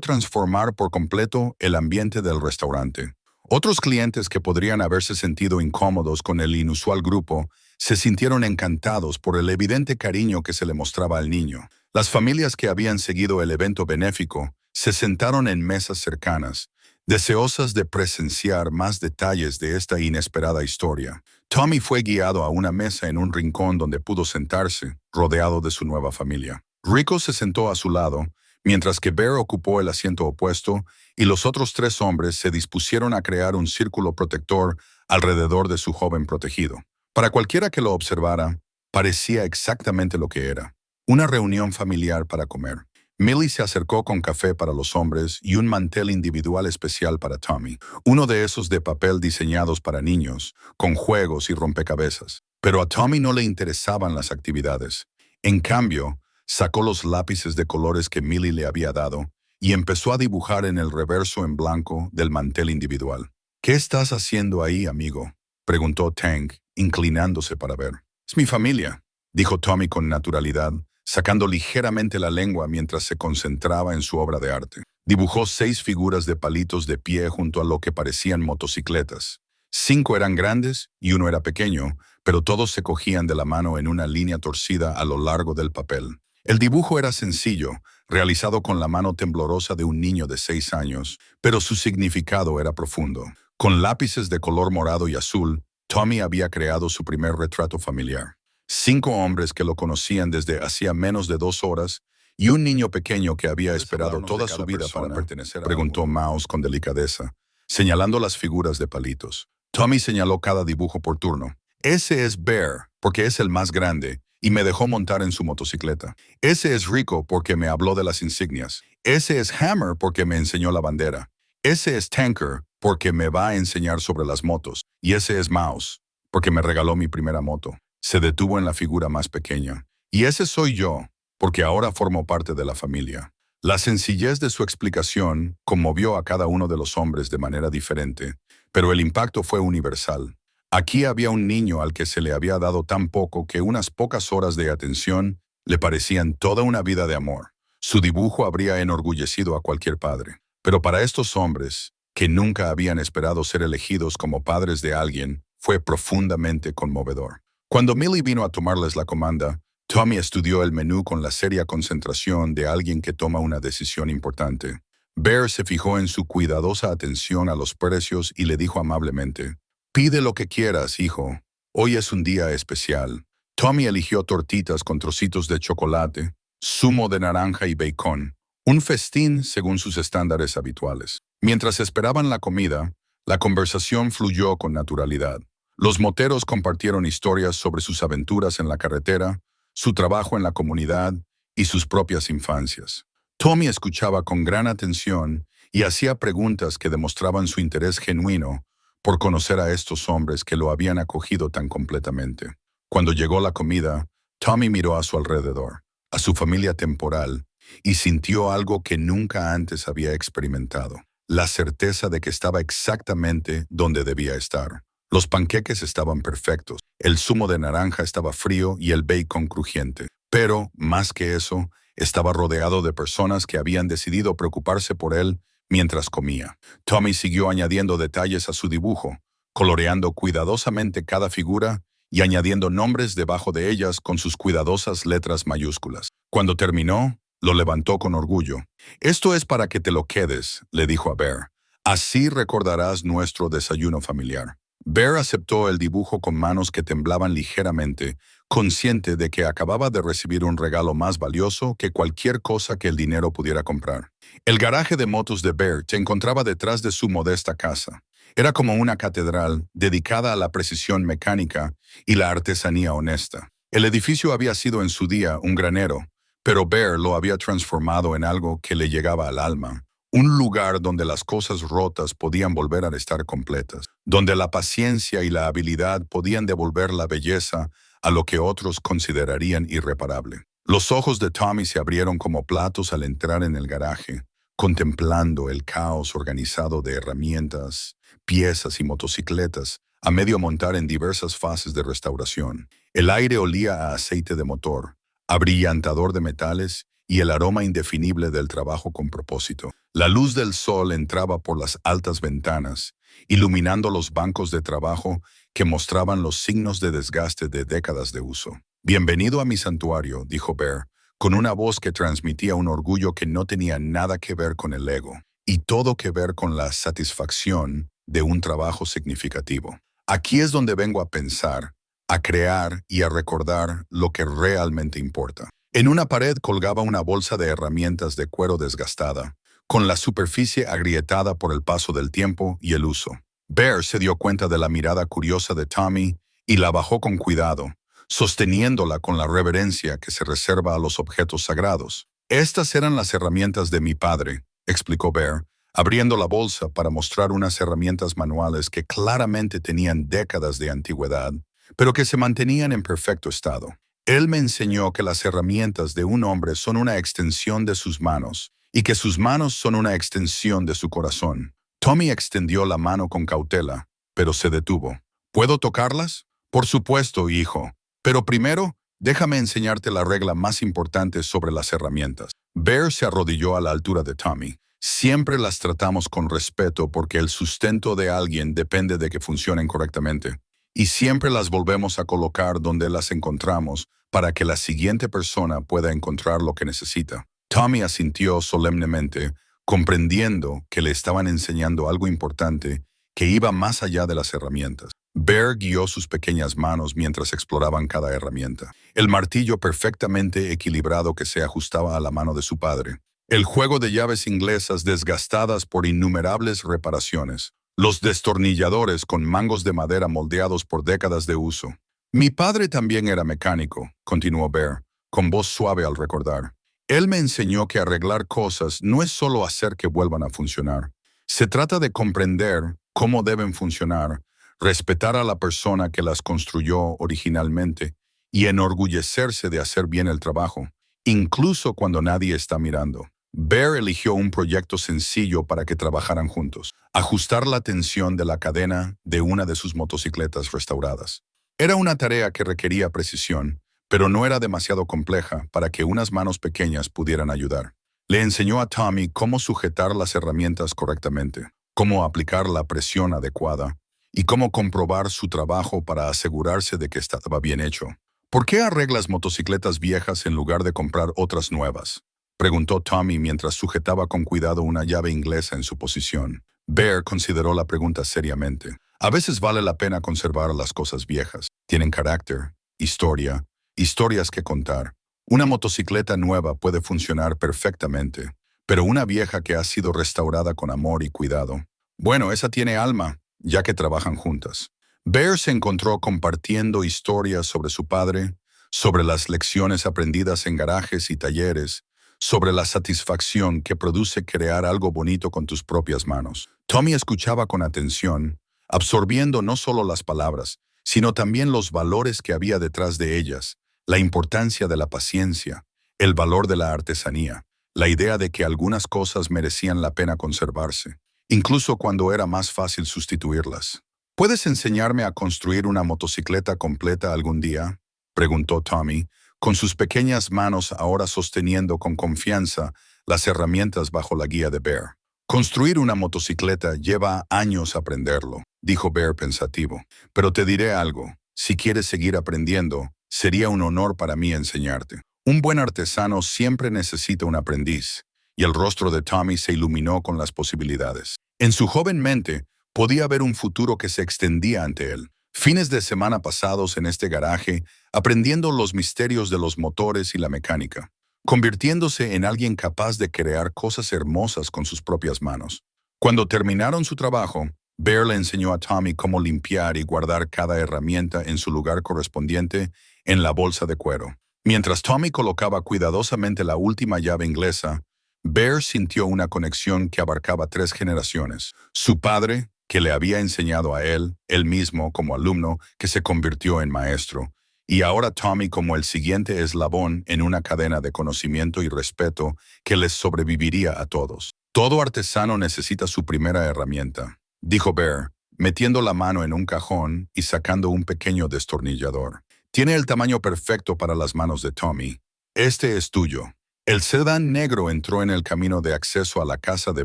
transformar por completo el ambiente del restaurante. Otros clientes que podrían haberse sentido incómodos con el inusual grupo se sintieron encantados por el evidente cariño que se le mostraba al niño. Las familias que habían seguido el evento benéfico se sentaron en mesas cercanas, deseosas de presenciar más detalles de esta inesperada historia. Tommy fue guiado a una mesa en un rincón donde pudo sentarse, rodeado de su nueva familia. Rico se sentó a su lado, mientras que Bear ocupó el asiento opuesto y los otros 3 hombres se dispusieron a crear un círculo protector alrededor de su joven protegido. Para cualquiera que lo observara, parecía exactamente lo que era: una reunión familiar para comer. Millie se acercó con café para los hombres y un mantel individual especial para Tommy, uno de esos de papel diseñados para niños, con juegos y rompecabezas. Pero a Tommy no le interesaban las actividades. En cambio, sacó los lápices de colores que Millie le había dado y empezó a dibujar en el reverso en blanco del mantel individual. ¿Qué estás haciendo ahí, amigo?, preguntó Tank, inclinándose para ver. Es mi familia, dijo Tommy con naturalidad, sacando ligeramente la lengua mientras se concentraba en su obra de arte. Dibujó 6 figuras de palitos de pie junto a lo que parecían motocicletas. 5 eran grandes y 1 era pequeño, pero todos se cogían de la mano en una línea torcida a lo largo del papel. El dibujo era sencillo, realizado con la mano temblorosa de un niño de 6 años, pero su significado era profundo. Con lápices de color morado y azul, Tommy había creado su primer retrato familiar. 5 hombres que lo conocían desde hacía menos de 2 horas y un niño pequeño que había esperado toda su vida para pertenecer a preguntó Mouse con delicadeza, señalando las figuras de palitos. Tommy señaló cada dibujo por turno. Ese es Bear, porque es el más grande, y me dejó montar en su motocicleta. Ese es Rico porque me habló de las insignias. Ese es Hammer porque me enseñó la bandera. Ese es Tanker porque me va a enseñar sobre las motos. Y ese es Mouse porque me regaló mi primera moto. Se detuvo en la figura más pequeña. Y ese soy yo, porque ahora formo parte de la familia. La sencillez de su explicación conmovió a cada uno de los hombres de manera diferente, pero el impacto fue universal. Aquí había un niño al que se le había dado tan poco que unas pocas horas de atención le parecían toda una vida de amor. Su dibujo habría enorgullecido a cualquier padre. Pero para estos hombres, que nunca habían esperado ser elegidos como padres de alguien, fue profundamente conmovedor. Cuando Millie vino a tomarles la comanda, Tommy estudió el menú con la seria concentración de alguien que toma una decisión importante. Bear se fijó en su cuidadosa atención a los precios y le dijo amablemente, «Pide lo que quieras, hijo. Hoy es un día especial». Tommy eligió tortitas con trocitos de chocolate, zumo de naranja y bacon, un festín según sus estándares habituales. Mientras esperaban la comida, la conversación fluyó con naturalidad. Los moteros compartieron historias sobre sus aventuras en la carretera, su trabajo en la comunidad y sus propias infancias. Tommy escuchaba con gran atención y hacía preguntas que demostraban su interés genuino por conocer a estos hombres que lo habían acogido tan completamente. Cuando llegó la comida, Tommy miró a su alrededor, a su familia temporal, y sintió algo que nunca antes había experimentado, la certeza de que estaba exactamente donde debía estar. Los panqueques estaban perfectos, el zumo de naranja estaba frío y el bacon crujiente. Pero, más que eso, estaba rodeado de personas que habían decidido preocuparse por él mientras comía. Tommy siguió añadiendo detalles a su dibujo, coloreando cuidadosamente cada figura y añadiendo nombres debajo de ellas con sus cuidadosas letras mayúsculas. Cuando terminó, lo levantó con orgullo. «Esto es para que te lo quedes», le dijo a Bear. «Así recordarás nuestro desayuno familiar». Bear aceptó el dibujo con manos que temblaban ligeramente, consciente de que acababa de recibir un regalo más valioso que cualquier cosa que el dinero pudiera comprar. El garaje de motos de Bear se encontraba detrás de su modesta casa. Era como una catedral dedicada a la precisión mecánica y la artesanía honesta. El edificio había sido en su día un granero, pero Bear lo había transformado en algo que le llegaba al alma. Un lugar donde las cosas rotas podían volver a estar completas, donde la paciencia y la habilidad podían devolver la belleza a lo que otros considerarían irreparable. Los ojos de Tommy se abrieron como platos al entrar en el garaje, contemplando el caos organizado de herramientas, piezas y motocicletas, a medio montar en diversas fases de restauración. El aire olía a aceite de motor, a brillantador de metales y el aroma indefinible del trabajo con propósito. La luz del sol entraba por las altas ventanas, iluminando los bancos de trabajo que mostraban los signos de desgaste de décadas de uso. «Bienvenido a mi santuario», dijo Bear, con una voz que transmitía un orgullo que no tenía nada que ver con el ego, y todo que ver con la satisfacción de un trabajo significativo. «Aquí es donde vengo a pensar, a crear y a recordar lo que realmente importa». En una pared colgaba una bolsa de herramientas de cuero desgastada, con la superficie agrietada por el paso del tiempo y el uso. Bear se dio cuenta de la mirada curiosa de Tommy y la bajó con cuidado, sosteniéndola con la reverencia que se reserva a los objetos sagrados. Estas eran las herramientas de mi padre, explicó Bear, abriendo la bolsa para mostrar unas herramientas manuales que claramente tenían décadas de antigüedad, pero que se mantenían en perfecto estado. Él me enseñó que las herramientas de un hombre son una extensión de sus manos, y que sus manos son una extensión de su corazón. Tommy extendió la mano con cautela, pero se detuvo. ¿Puedo tocarlas? Por supuesto, hijo. Pero primero, déjame enseñarte la regla más importante sobre las herramientas. Bear se arrodilló a la altura de Tommy. Siempre las tratamos con respeto porque el sustento de alguien depende de que funcionen correctamente. Y siempre las volvemos a colocar donde las encontramos para que la siguiente persona pueda encontrar lo que necesita. Tommy asintió solemnemente, comprendiendo que le estaban enseñando algo importante que iba más allá de las herramientas. Bear guió sus pequeñas manos mientras exploraban cada herramienta. El martillo perfectamente equilibrado que se ajustaba a la mano de su padre. El juego de llaves inglesas desgastadas por innumerables reparaciones. Los destornilladores con mangos de madera moldeados por décadas de uso. Mi padre también era mecánico, continuó Bear, con voz suave al recordar. Él me enseñó que arreglar cosas no es solo hacer que vuelvan a funcionar. Se trata de comprender cómo deben funcionar, respetar a la persona que las construyó originalmente y enorgullecerse de hacer bien el trabajo, incluso cuando nadie está mirando. Bear eligió un proyecto sencillo para que trabajaran juntos: ajustar la tensión de la cadena de una de sus motocicletas restauradas. Era una tarea que requería precisión, pero no era demasiado compleja para que unas manos pequeñas pudieran ayudar. Le enseñó a Tommy cómo sujetar las herramientas correctamente, cómo aplicar la presión adecuada y cómo comprobar su trabajo para asegurarse de que estaba bien hecho. ¿Por qué arreglas motocicletas viejas en lugar de comprar otras nuevas?, preguntó Tommy mientras sujetaba con cuidado una llave inglesa en su posición. Bear consideró la pregunta seriamente. A veces vale la pena conservar las cosas viejas. Tienen carácter, historias que contar. Una motocicleta nueva puede funcionar perfectamente, pero una vieja que ha sido restaurada con amor y cuidado, bueno, esa tiene alma, ya que trabajan juntas. Bear se encontró compartiendo historias sobre su padre, sobre las lecciones aprendidas en garajes y talleres, sobre la satisfacción que produce crear algo bonito con tus propias manos. Tommy escuchaba con atención, absorbiendo no solo las palabras, sino también los valores que había detrás de ellas, la importancia de la paciencia, el valor de la artesanía, la idea de que algunas cosas merecían la pena conservarse, incluso cuando era más fácil sustituirlas. ¿Puedes enseñarme a construir una motocicleta completa algún día?, preguntó Tommy, con sus pequeñas manos ahora sosteniendo con confianza las herramientas bajo la guía de Bear. Construir una motocicleta lleva años aprenderlo, dijo Bear pensativo. Pero te diré algo, si quieres seguir aprendiendo, sería un honor para mí enseñarte. Un buen artesano siempre necesita un aprendiz, y el rostro de Tommy se iluminó con las posibilidades. En su joven mente, podía ver un futuro que se extendía ante él. Fines de semana pasados en este garaje, aprendiendo los misterios de los motores y la mecánica, convirtiéndose en alguien capaz de crear cosas hermosas con sus propias manos. Cuando terminaron su trabajo, Bear le enseñó a Tommy cómo limpiar y guardar cada herramienta en su lugar correspondiente en la bolsa de cuero. Mientras Tommy colocaba cuidadosamente la última llave inglesa, Bear sintió una conexión que abarcaba 3 generaciones. Su padre, que le había enseñado a él mismo como alumno que se convirtió en maestro, y ahora Tommy como el siguiente eslabón en una cadena de conocimiento y respeto que les sobreviviría a todos. Todo artesano necesita su primera herramienta, dijo Bear, metiendo la mano en un cajón y sacando un pequeño destornillador. Tiene el tamaño perfecto para las manos de Tommy. Este es tuyo. El sedán negro entró en el camino de acceso a la casa de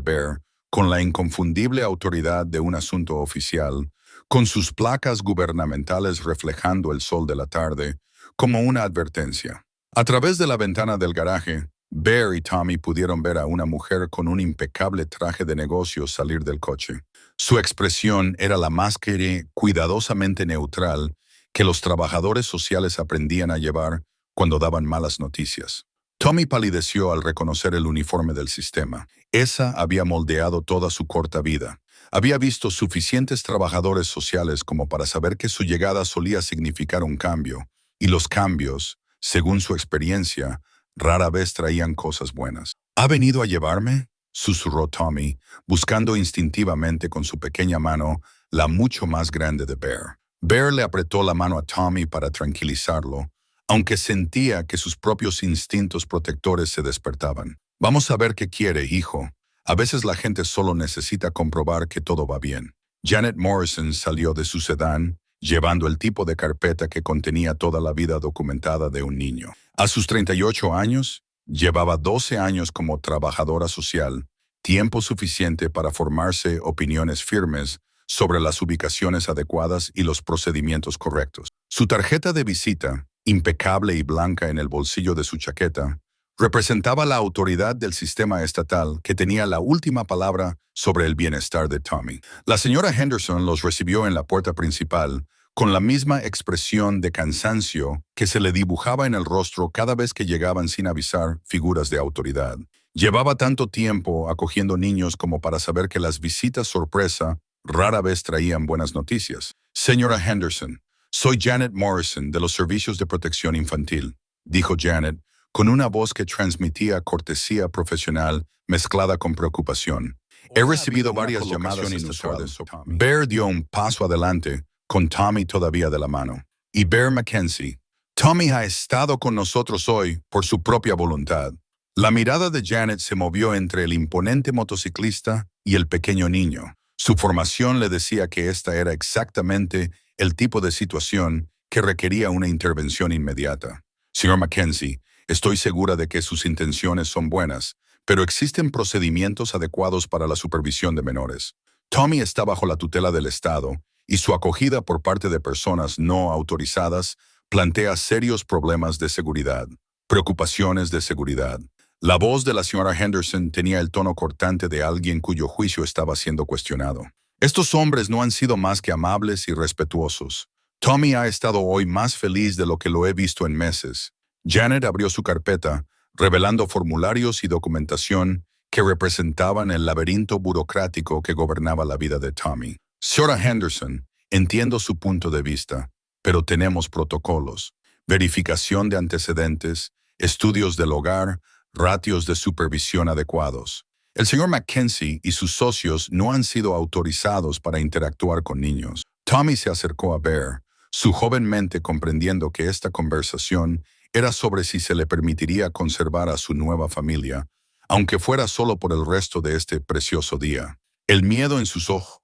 Bear con la inconfundible autoridad de un asunto oficial, con sus placas gubernamentales reflejando el sol de la tarde, como una advertencia. A través de la ventana del garaje, Bear y Tommy pudieron ver a una mujer con un impecable traje de negocios salir del coche. Su expresión era la máscara cuidadosamente neutral que los trabajadores sociales aprendían a llevar cuando daban malas noticias. Tommy palideció al reconocer el uniforme del sistema. Esa había moldeado toda su corta vida. Había visto suficientes trabajadores sociales como para saber que su llegada solía significar un cambio, y los cambios, según su experiencia, Rara vez traían cosas buenas. ¿Ha venido a llevarme?, susurró Tommy, buscando instintivamente con su pequeña mano la mucho más grande de Bear. Bear le apretó la mano a Tommy para tranquilizarlo, aunque sentía que sus propios instintos protectores se despertaban. Vamos a ver qué quiere, hijo. A veces la gente solo necesita comprobar que todo va bien. Janet Morrison salió de su sedán, llevando el tipo de carpeta que contenía toda la vida documentada de un niño. A sus 38 años, llevaba 12 años como trabajadora social, tiempo suficiente para formarse opiniones firmes sobre las ubicaciones adecuadas y los procedimientos correctos. Su tarjeta de visita, impecable y blanca en el bolsillo de su chaqueta, representaba la autoridad del sistema estatal que tenía la última palabra sobre el bienestar de Tommy. La señora Henderson los recibió en la puerta principal con la misma expresión de cansancio que se le dibujaba en el rostro cada vez que llegaban sin avisar figuras de autoridad. Llevaba tanto tiempo acogiendo niños como para saber que las visitas sorpresa rara vez traían buenas noticias. Señora Henderson, soy Janet Morrison de los Servicios de Protección Infantil, dijo Janet, con una voz que transmitía cortesía profesional mezclada con preocupación. He recibido varias llamadas inusuales. Bear dio un paso adelante, con Tommy todavía de la mano. Y Bear Mackenzie, Tommy ha estado con nosotros hoy por su propia voluntad. La mirada de Janet se movió entre el imponente motociclista y el pequeño niño. Su formación le decía que esta era exactamente el tipo de situación que requería una intervención inmediata. Señor Mackenzie, estoy segura de que sus intenciones son buenas, pero existen procedimientos adecuados para la supervisión de menores. Tommy está bajo la tutela del Estado y su acogida por parte de personas no autorizadas plantea serios problemas de seguridad, preocupaciones de seguridad. La voz de la señora Henderson tenía el tono cortante de alguien cuyo juicio estaba siendo cuestionado. Estos hombres no han sido más que amables y respetuosos. Tommy ha estado hoy más feliz de lo que lo he visto en meses. Janet abrió su carpeta, revelando formularios y documentación que representaban el laberinto burocrático que gobernaba la vida de Tommy. Señora Henderson, entiendo su punto de vista, pero tenemos protocolos, verificación de antecedentes, estudios del hogar, ratios de supervisión adecuados. El señor Mackenzie y sus socios no han sido autorizados para interactuar con niños. Tommy se acercó a Bear, su joven mente comprendiendo que esta conversación era sobre si se le permitiría conservar a su nueva familia, aunque fuera solo por el resto de este precioso día. El miedo en sus ojos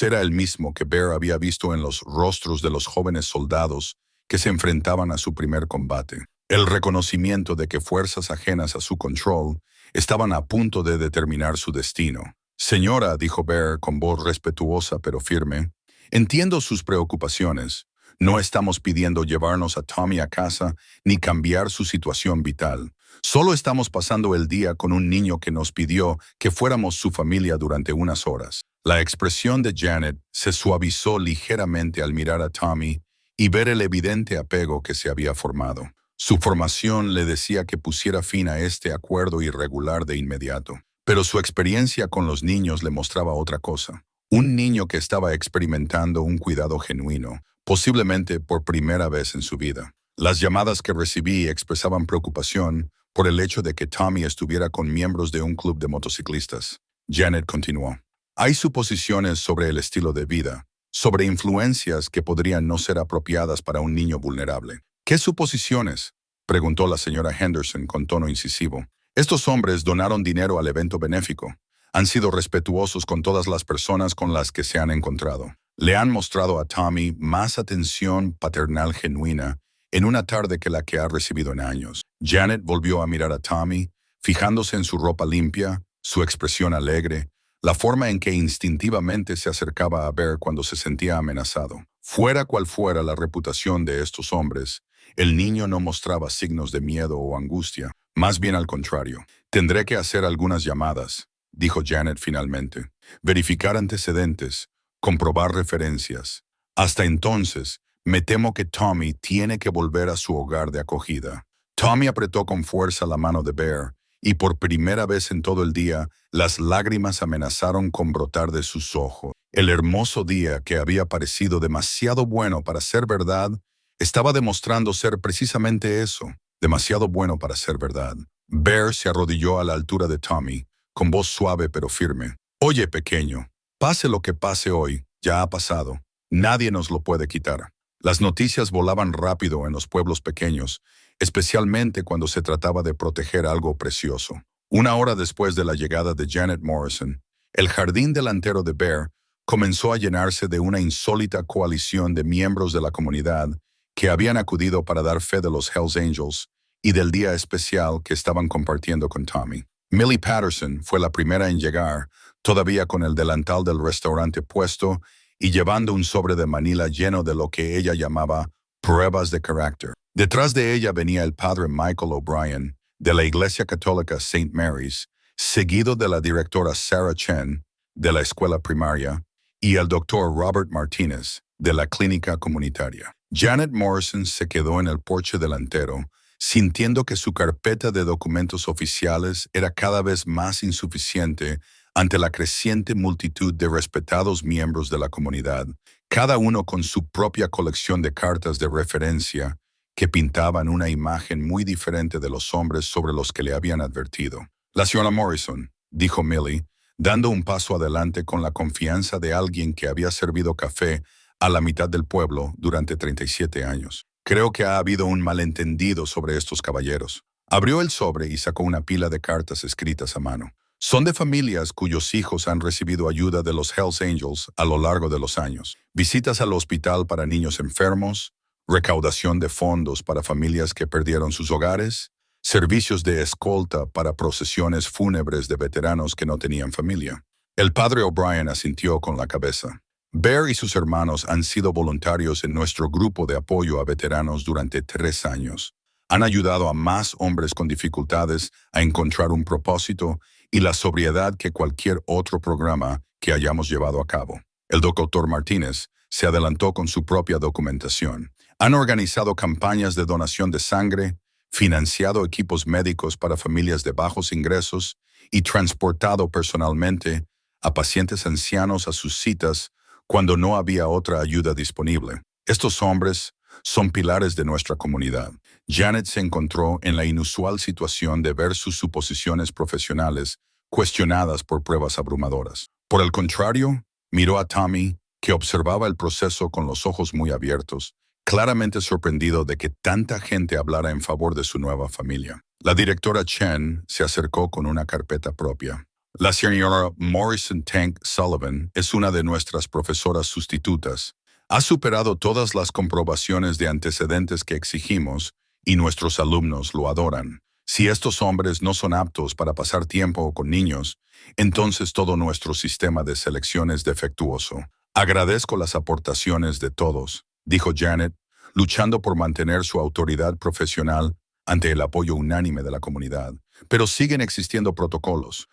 era el mismo que Bear había visto en los rostros de los jóvenes soldados que se enfrentaban a su primer combate. El reconocimiento de que fuerzas ajenas a su control estaban a punto de determinar su destino. Señora, dijo Bear con voz respetuosa pero firme, entiendo sus preocupaciones. No estamos pidiendo llevarnos a Tommy a casa ni cambiar su situación vital. Solo estamos pasando el día con un niño que nos pidió que fuéramos su familia durante unas horas. La expresión de Janet se suavizó ligeramente al mirar a Tommy y ver el evidente apego que se había formado. Su formación le decía que pusiera fin a este acuerdo irregular de inmediato, pero su experiencia con los niños le mostraba otra cosa. Un niño que estaba experimentando un cuidado genuino, posiblemente por primera vez en su vida. Las llamadas que recibí expresaban preocupación por el hecho de que Tommy estuviera con miembros de un club de motociclistas. Janet continuó. Hay suposiciones sobre el estilo de vida, sobre influencias que podrían no ser apropiadas para un niño vulnerable. ¿Qué suposiciones?, preguntó la señora Henderson con tono incisivo. Estos hombres donaron dinero al evento benéfico. Han sido respetuosos con todas las personas con las que se han encontrado. Le han mostrado a Tommy más atención paternal genuina en una tarde que la que ha recibido en años. Janet volvió a mirar a Tommy, fijándose en su ropa limpia, su expresión alegre, la forma en que instintivamente se acercaba a Bear cuando se sentía amenazado. Fuera cual fuera la reputación de estos hombres, el niño no mostraba signos de miedo o angustia, más bien al contrario. Tendré que hacer algunas llamadas, dijo Janet finalmente, verificar antecedentes, comprobar referencias. Hasta entonces, me temo que Tommy tiene que volver a su hogar de acogida. Tommy apretó con fuerza la mano de Bear, y por primera vez en todo el día, las lágrimas amenazaron con brotar de sus ojos. El hermoso día que había parecido demasiado bueno para ser verdad, estaba demostrando ser precisamente eso. demasiado bueno para ser verdad. Bear se arrodilló a la altura de Tommy, con voz suave pero firme. Oye, pequeño, pase lo que pase hoy, ya ha pasado. Nadie nos lo puede quitar. Las noticias volaban rápido en los pueblos pequeños, especialmente cuando se trataba de proteger algo precioso. Una hora después de la llegada de Janet Morrison, el jardín delantero de Bear comenzó a llenarse de una insólita coalición de miembros de la comunidad que habían acudido para dar fe de los Hells Angels y del día especial que estaban compartiendo con Tommy. Millie Patterson fue la primera en llegar, todavía con el delantal del restaurante puesto y llevando un sobre de Manila lleno de lo que ella llamaba pruebas de carácter. Detrás de ella venía el padre Michael O'Brien, de la Iglesia Católica St. Mary's, seguido de la directora Sarah Chen, de la escuela primaria, y el doctor Robert Martínez, de la clínica comunitaria. Janet Morrison se quedó en el porche delantero, sintiendo que su carpeta de documentos oficiales era cada vez más insuficiente ante la creciente multitud de respetados miembros de la comunidad, cada uno con su propia colección de cartas de referencia que pintaban una imagen muy diferente de los hombres sobre los que le habían advertido. La señora Morrison, dijo Millie, dando un paso adelante con la confianza de alguien que había servido café a la mitad del pueblo durante 37 años. Creo que ha habido un malentendido sobre estos caballeros. Abrió el sobre y sacó una pila de cartas escritas a mano. Son de familias cuyos hijos han recibido ayuda de los Hells Angels a lo largo de los años. Visitas al hospital para niños enfermos, recaudación de fondos para familias que perdieron sus hogares, servicios de escolta para procesiones fúnebres de veteranos que no tenían familia. El padre O'Brien asintió con la cabeza. Bear y sus hermanos han sido voluntarios en nuestro grupo de apoyo a veteranos durante 3 años. Han ayudado a más hombres con dificultades a encontrar un propósito y la sobriedad que cualquier otro programa que hayamos llevado a cabo. El doctor Martínez se adelantó con su propia documentación. Han organizado campañas de donación de sangre, financiado equipos médicos para familias de bajos ingresos y transportado personalmente a pacientes ancianos a sus citas cuando no había otra ayuda disponible. Estos hombres son pilares de nuestra comunidad. Janet se encontró en la inusual situación de ver sus suposiciones profesionales cuestionadas por pruebas abrumadoras. Por el contrario, miró a Tommy, que observaba el proceso con los ojos muy abiertos, claramente sorprendido de que tanta gente hablara en favor de su nueva familia. La directora Chen se acercó con una carpeta propia. La señora Morrison Tank Sullivan es una de nuestras profesoras sustitutas. Ha superado todas las comprobaciones de antecedentes que exigimos y nuestros alumnos lo adoran. Si estos hombres no son aptos para pasar tiempo con niños, entonces todo nuestro sistema de selección es defectuoso. Agradezco las aportaciones de todos, dijo Janet, luchando por mantener su autoridad profesional ante el apoyo unánime de la comunidad. Pero siguen existiendo protocolos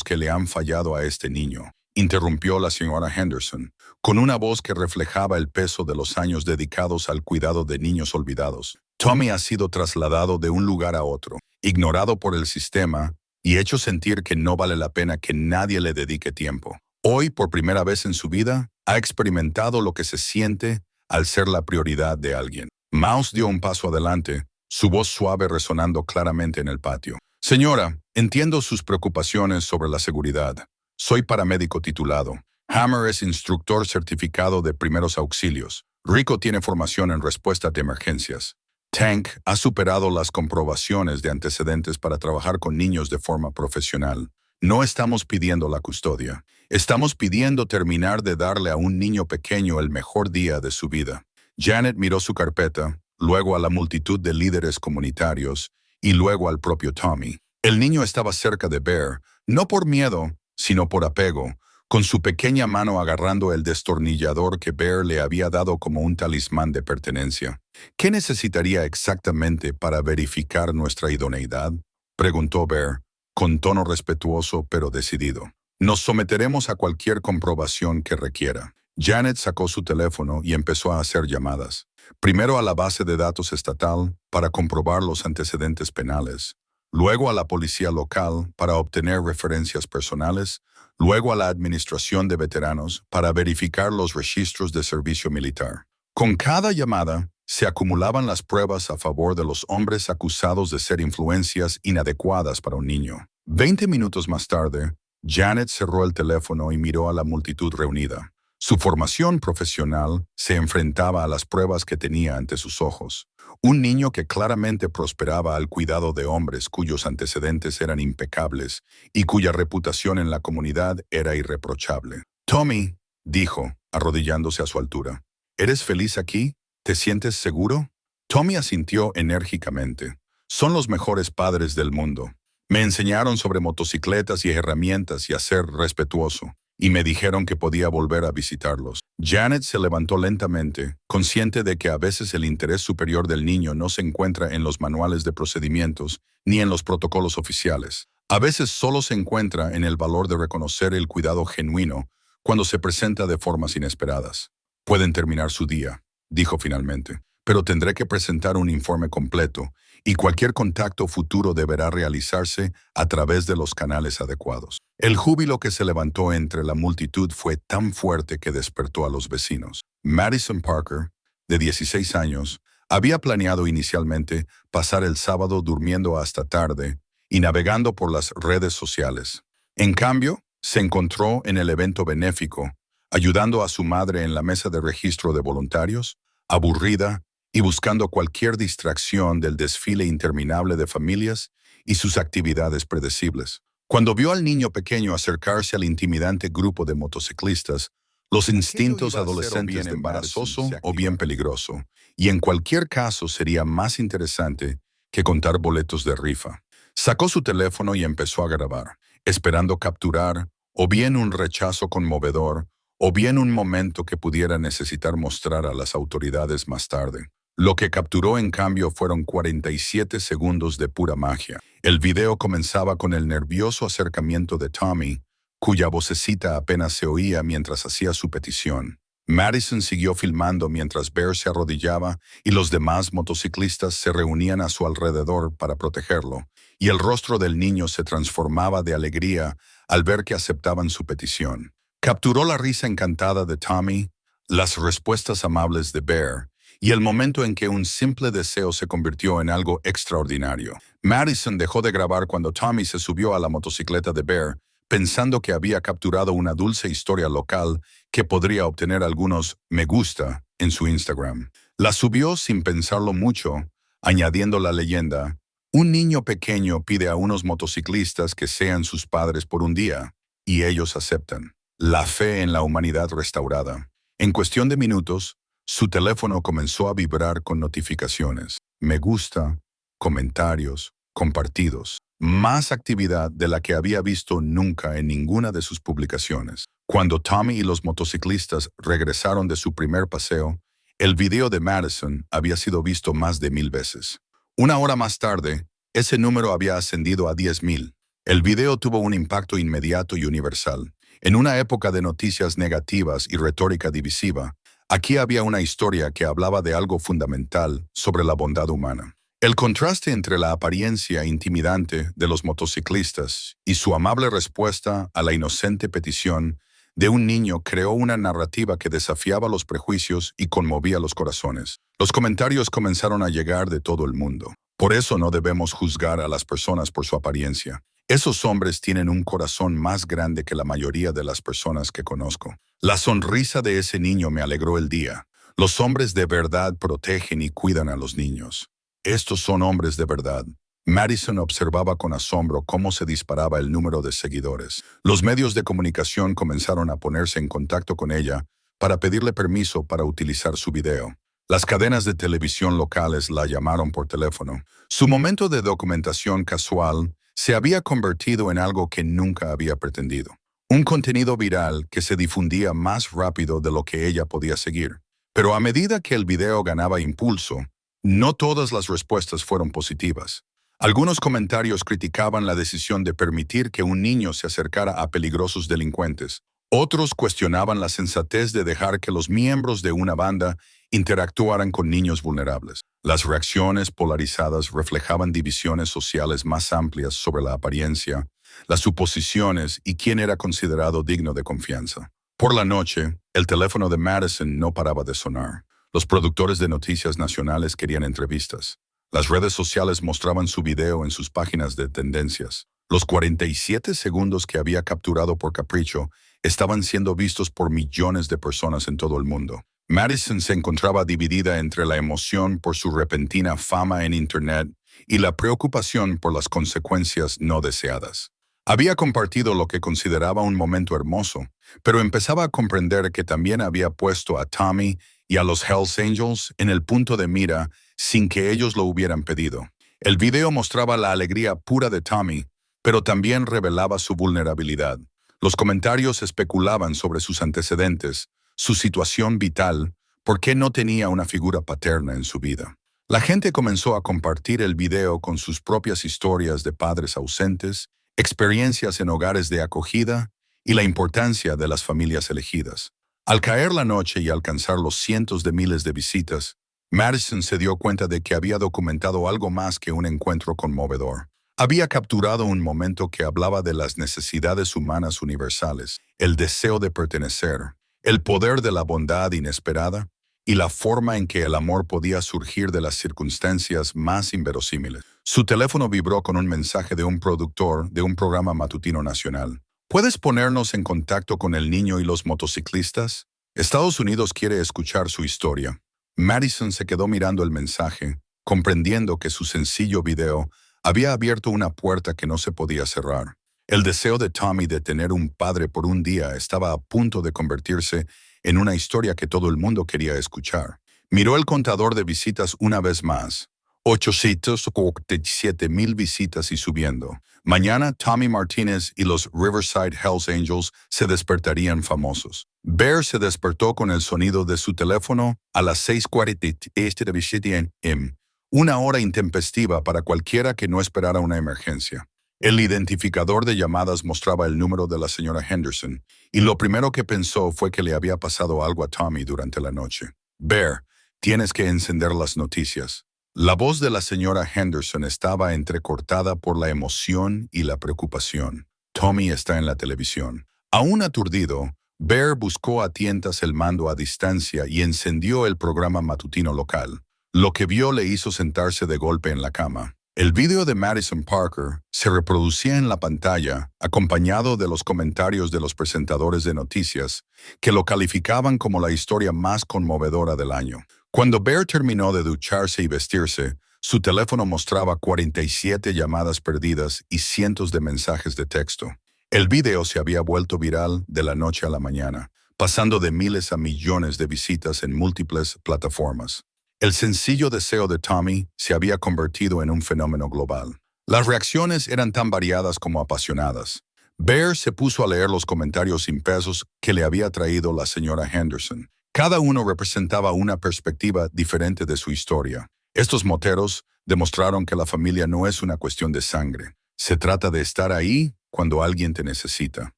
que le han fallado a este niño, interrumpió la señora Henderson, con una voz que reflejaba el peso de los años dedicados al cuidado de niños olvidados. Tommy ha sido trasladado de un lugar a otro, ignorado por el sistema y hecho sentir que no vale la pena que nadie le dedique tiempo. Hoy, por primera vez en su vida, ha experimentado lo que se siente al ser la prioridad de alguien. Mouse dio un paso adelante, su voz suave resonando claramente en el patio. Señora, entiendo sus preocupaciones sobre la seguridad. Soy paramédico titulado. Hammer es instructor certificado de primeros auxilios. Rico tiene formación en respuesta de emergencias. Tank ha superado las comprobaciones de antecedentes para trabajar con niños de forma profesional. No estamos pidiendo la custodia. Estamos pidiendo terminar de darle a un niño pequeño el mejor día de su vida. Janet miró su carpeta, luego a la multitud de líderes comunitarios y luego al propio Tommy. El niño estaba cerca de Bear, no por miedo, sino por apego, con su pequeña mano agarrando el destornillador que Bear le había dado como un talismán de pertenencia. ¿Qué necesitaría exactamente para verificar nuestra idoneidad?, preguntó Bear, con tono respetuoso pero decidido. Nos someteremos a cualquier comprobación que requiera. Janet sacó su teléfono y empezó a hacer llamadas. Primero a la base de datos estatal para comprobar los antecedentes penales, luego a la policía local para obtener referencias personales, luego a la administración de veteranos para verificar los registros de servicio militar. Con cada llamada, se acumulaban las pruebas a favor de los hombres acusados de ser influencias inadecuadas para un niño. 20 minutos más tarde, Janet cerró el teléfono y miró a la multitud reunida. Su formación profesional se enfrentaba a las pruebas que tenía ante sus ojos. Un niño que claramente prosperaba al cuidado de hombres cuyos antecedentes eran impecables y cuya reputación en la comunidad era irreprochable. «Tommy», dijo, arrodillándose a su altura, «¿eres feliz aquí? ¿Te sientes seguro?» Tommy asintió enérgicamente. «Son los mejores padres del mundo. Me enseñaron sobre motocicletas y herramientas y a ser respetuoso, y me dijeron que podía volver a visitarlos». Janet se levantó lentamente, consciente de que a veces el interés superior del niño no se encuentra en los manuales de procedimientos ni en los protocolos oficiales. A veces solo se encuentra en el valor de reconocer el cuidado genuino cuando se presenta de formas inesperadas. «Pueden terminar su día», dijo finalmente, «pero tendré que presentar un informe completo y cualquier contacto futuro deberá realizarse a través de los canales adecuados». El júbilo que se levantó entre la multitud fue tan fuerte que despertó a los vecinos. Madison Parker, de 16 años, había planeado inicialmente pasar el sábado durmiendo hasta tarde y navegando por las redes sociales. En cambio, se encontró en el evento benéfico, ayudando a su madre en la mesa de registro de voluntarios, aburrida y buscando cualquier distracción del desfile interminable de familias y sus actividades predecibles. Cuando vio al niño pequeño acercarse al intimidante grupo de motociclistas, los instintos adolescentes de embarazoso o bien peligroso, y en cualquier caso sería más interesante que contar boletos de rifa. Sacó su teléfono y empezó a grabar, esperando capturar o bien un rechazo conmovedor o bien un momento que pudiera necesitar mostrar a las autoridades más tarde. Lo que capturó en cambio fueron 47 segundos de pura magia. El video comenzaba con el nervioso acercamiento de Tommy, cuya vocecita apenas se oía mientras hacía su petición. Madison siguió filmando mientras Bear se arrodillaba y los demás motociclistas se reunían a su alrededor para protegerlo, y el rostro del niño se transformaba de alegría al ver que aceptaban su petición. Capturó la risa encantada de Tommy, las respuestas amables de Bear, y el momento en que un simple deseo se convirtió en algo extraordinario. Madison dejó de grabar cuando Tommy se subió a la motocicleta de Bear, pensando que había capturado una dulce historia local que podría obtener algunos me gusta en su Instagram. La subió sin pensarlo mucho, añadiendo la leyenda: «Un niño pequeño pide a unos motociclistas que sean sus padres por un día, y ellos aceptan». La fe en la humanidad restaurada. En cuestión de minutos, su teléfono comenzó a vibrar con notificaciones, me gusta, comentarios, compartidos. Más actividad de la que había visto nunca en ninguna de sus publicaciones. Cuando Tommy y los motociclistas regresaron de su primer paseo, el video de Madison había sido visto más de 1000 veces. Una hora más tarde, ese número había ascendido a 10,000. El video tuvo un impacto inmediato y universal. En una época de noticias negativas y retórica divisiva, aquí había una historia que hablaba de algo fundamental sobre la bondad humana. El contraste entre la apariencia intimidante de los motociclistas y su amable respuesta a la inocente petición de un niño creó una narrativa que desafiaba los prejuicios y conmovía los corazones. Los comentarios comenzaron a llegar de todo el mundo. Por eso no debemos juzgar a las personas por su apariencia. Esos hombres tienen un corazón más grande que la mayoría de las personas que conozco. La sonrisa de ese niño me alegró el día. Los hombres de verdad protegen y cuidan a los niños. Estos son hombres de verdad. Madison observaba con asombro cómo se disparaba el número de seguidores. Los medios de comunicación comenzaron a ponerse en contacto con ella para pedirle permiso para utilizar su video. Las cadenas de televisión locales la llamaron por teléfono. Su momento de documentación casual se había convertido en algo que nunca había pretendido. Un contenido viral que se difundía más rápido de lo que ella podía seguir. Pero a medida que el video ganaba impulso, no todas las respuestas fueron positivas. Algunos comentarios criticaban la decisión de permitir que un niño se acercara a peligrosos delincuentes. Otros cuestionaban la sensatez de dejar que los miembros de una banda interactuaran con niños vulnerables. Las reacciones polarizadas reflejaban divisiones sociales más amplias sobre la apariencia, las suposiciones y quién era considerado digno de confianza. Por la noche, el teléfono de Madison no paraba de sonar. Los productores de noticias nacionales querían entrevistas. Las redes sociales mostraban su video en sus páginas de tendencias. Los 47 segundos que había capturado por capricho estaban siendo vistos por millones de personas en todo el mundo. Madison se encontraba dividida entre la emoción por su repentina fama en Internet y la preocupación por las consecuencias no deseadas. Había compartido lo que consideraba un momento hermoso, pero empezaba a comprender que también había puesto a Tommy y a los Hells Angels en el punto de mira sin que ellos lo hubieran pedido. El video mostraba la alegría pura de Tommy, pero también revelaba su vulnerabilidad. Los comentarios especulaban sobre sus antecedentes, su situación vital, por qué no tenía una figura paterna en su vida. La gente comenzó a compartir el video con sus propias historias de padres ausentes, experiencias en hogares de acogida y la importancia de las familias elegidas. Al caer la noche y alcanzar los cientos de miles de visitas, Madison se dio cuenta de que había documentado algo más que un encuentro conmovedor. Había capturado un momento que hablaba de las necesidades humanas universales, el deseo de pertenecer, el poder de la bondad inesperada y la forma en que el amor podía surgir de las circunstancias más inverosímiles. Su teléfono vibró con un mensaje de un productor de un programa matutino nacional. ¿Puedes ponernos en contacto con el niño y los motociclistas? Estados Unidos quiere escuchar su historia. Madison se quedó mirando el mensaje, comprendiendo que su sencillo video había abierto una puerta que no se podía cerrar. El deseo de Tommy de tener un padre por un día estaba a punto de convertirse en una historia que todo el mundo quería escuchar. Miró el contador de visitas una vez más. 847,000 visitas y subiendo. Mañana Tommy Martínez y los Riverside Hells Angels se despertarían famosos. Bear se despertó con el sonido de su teléfono a las 6:47 am. Una hora intempestiva para cualquiera que no esperara una emergencia. El identificador de llamadas mostraba el número de la señora Henderson, y lo primero que pensó fue que le había pasado algo a Tommy durante la noche. Bear, tienes que encender las noticias. La voz de la señora Henderson estaba entrecortada por la emoción y la preocupación. Tommy está en la televisión. Aún aturdido, Bear buscó a tientas el mando a distancia y encendió el programa matutino local. Lo que vio le hizo sentarse de golpe en la cama. El video de Madison Parker se reproducía en la pantalla, acompañado de los comentarios de los presentadores de noticias, que lo calificaban como la historia más conmovedora del año. Cuando Bear terminó de ducharse y vestirse, su teléfono mostraba 47 llamadas perdidas y cientos de mensajes de texto. El video se había vuelto viral de la noche a la mañana, pasando de miles a millones de visitas en múltiples plataformas. El sencillo deseo de Tommy se había convertido en un fenómeno global. Las reacciones eran tan variadas como apasionadas. Bear se puso a leer los comentarios impresos que le había traído la señora Henderson. Cada uno representaba una perspectiva diferente de su historia. Estos moteros demostraron que la familia no es una cuestión de sangre. Se trata de estar ahí cuando alguien te necesita.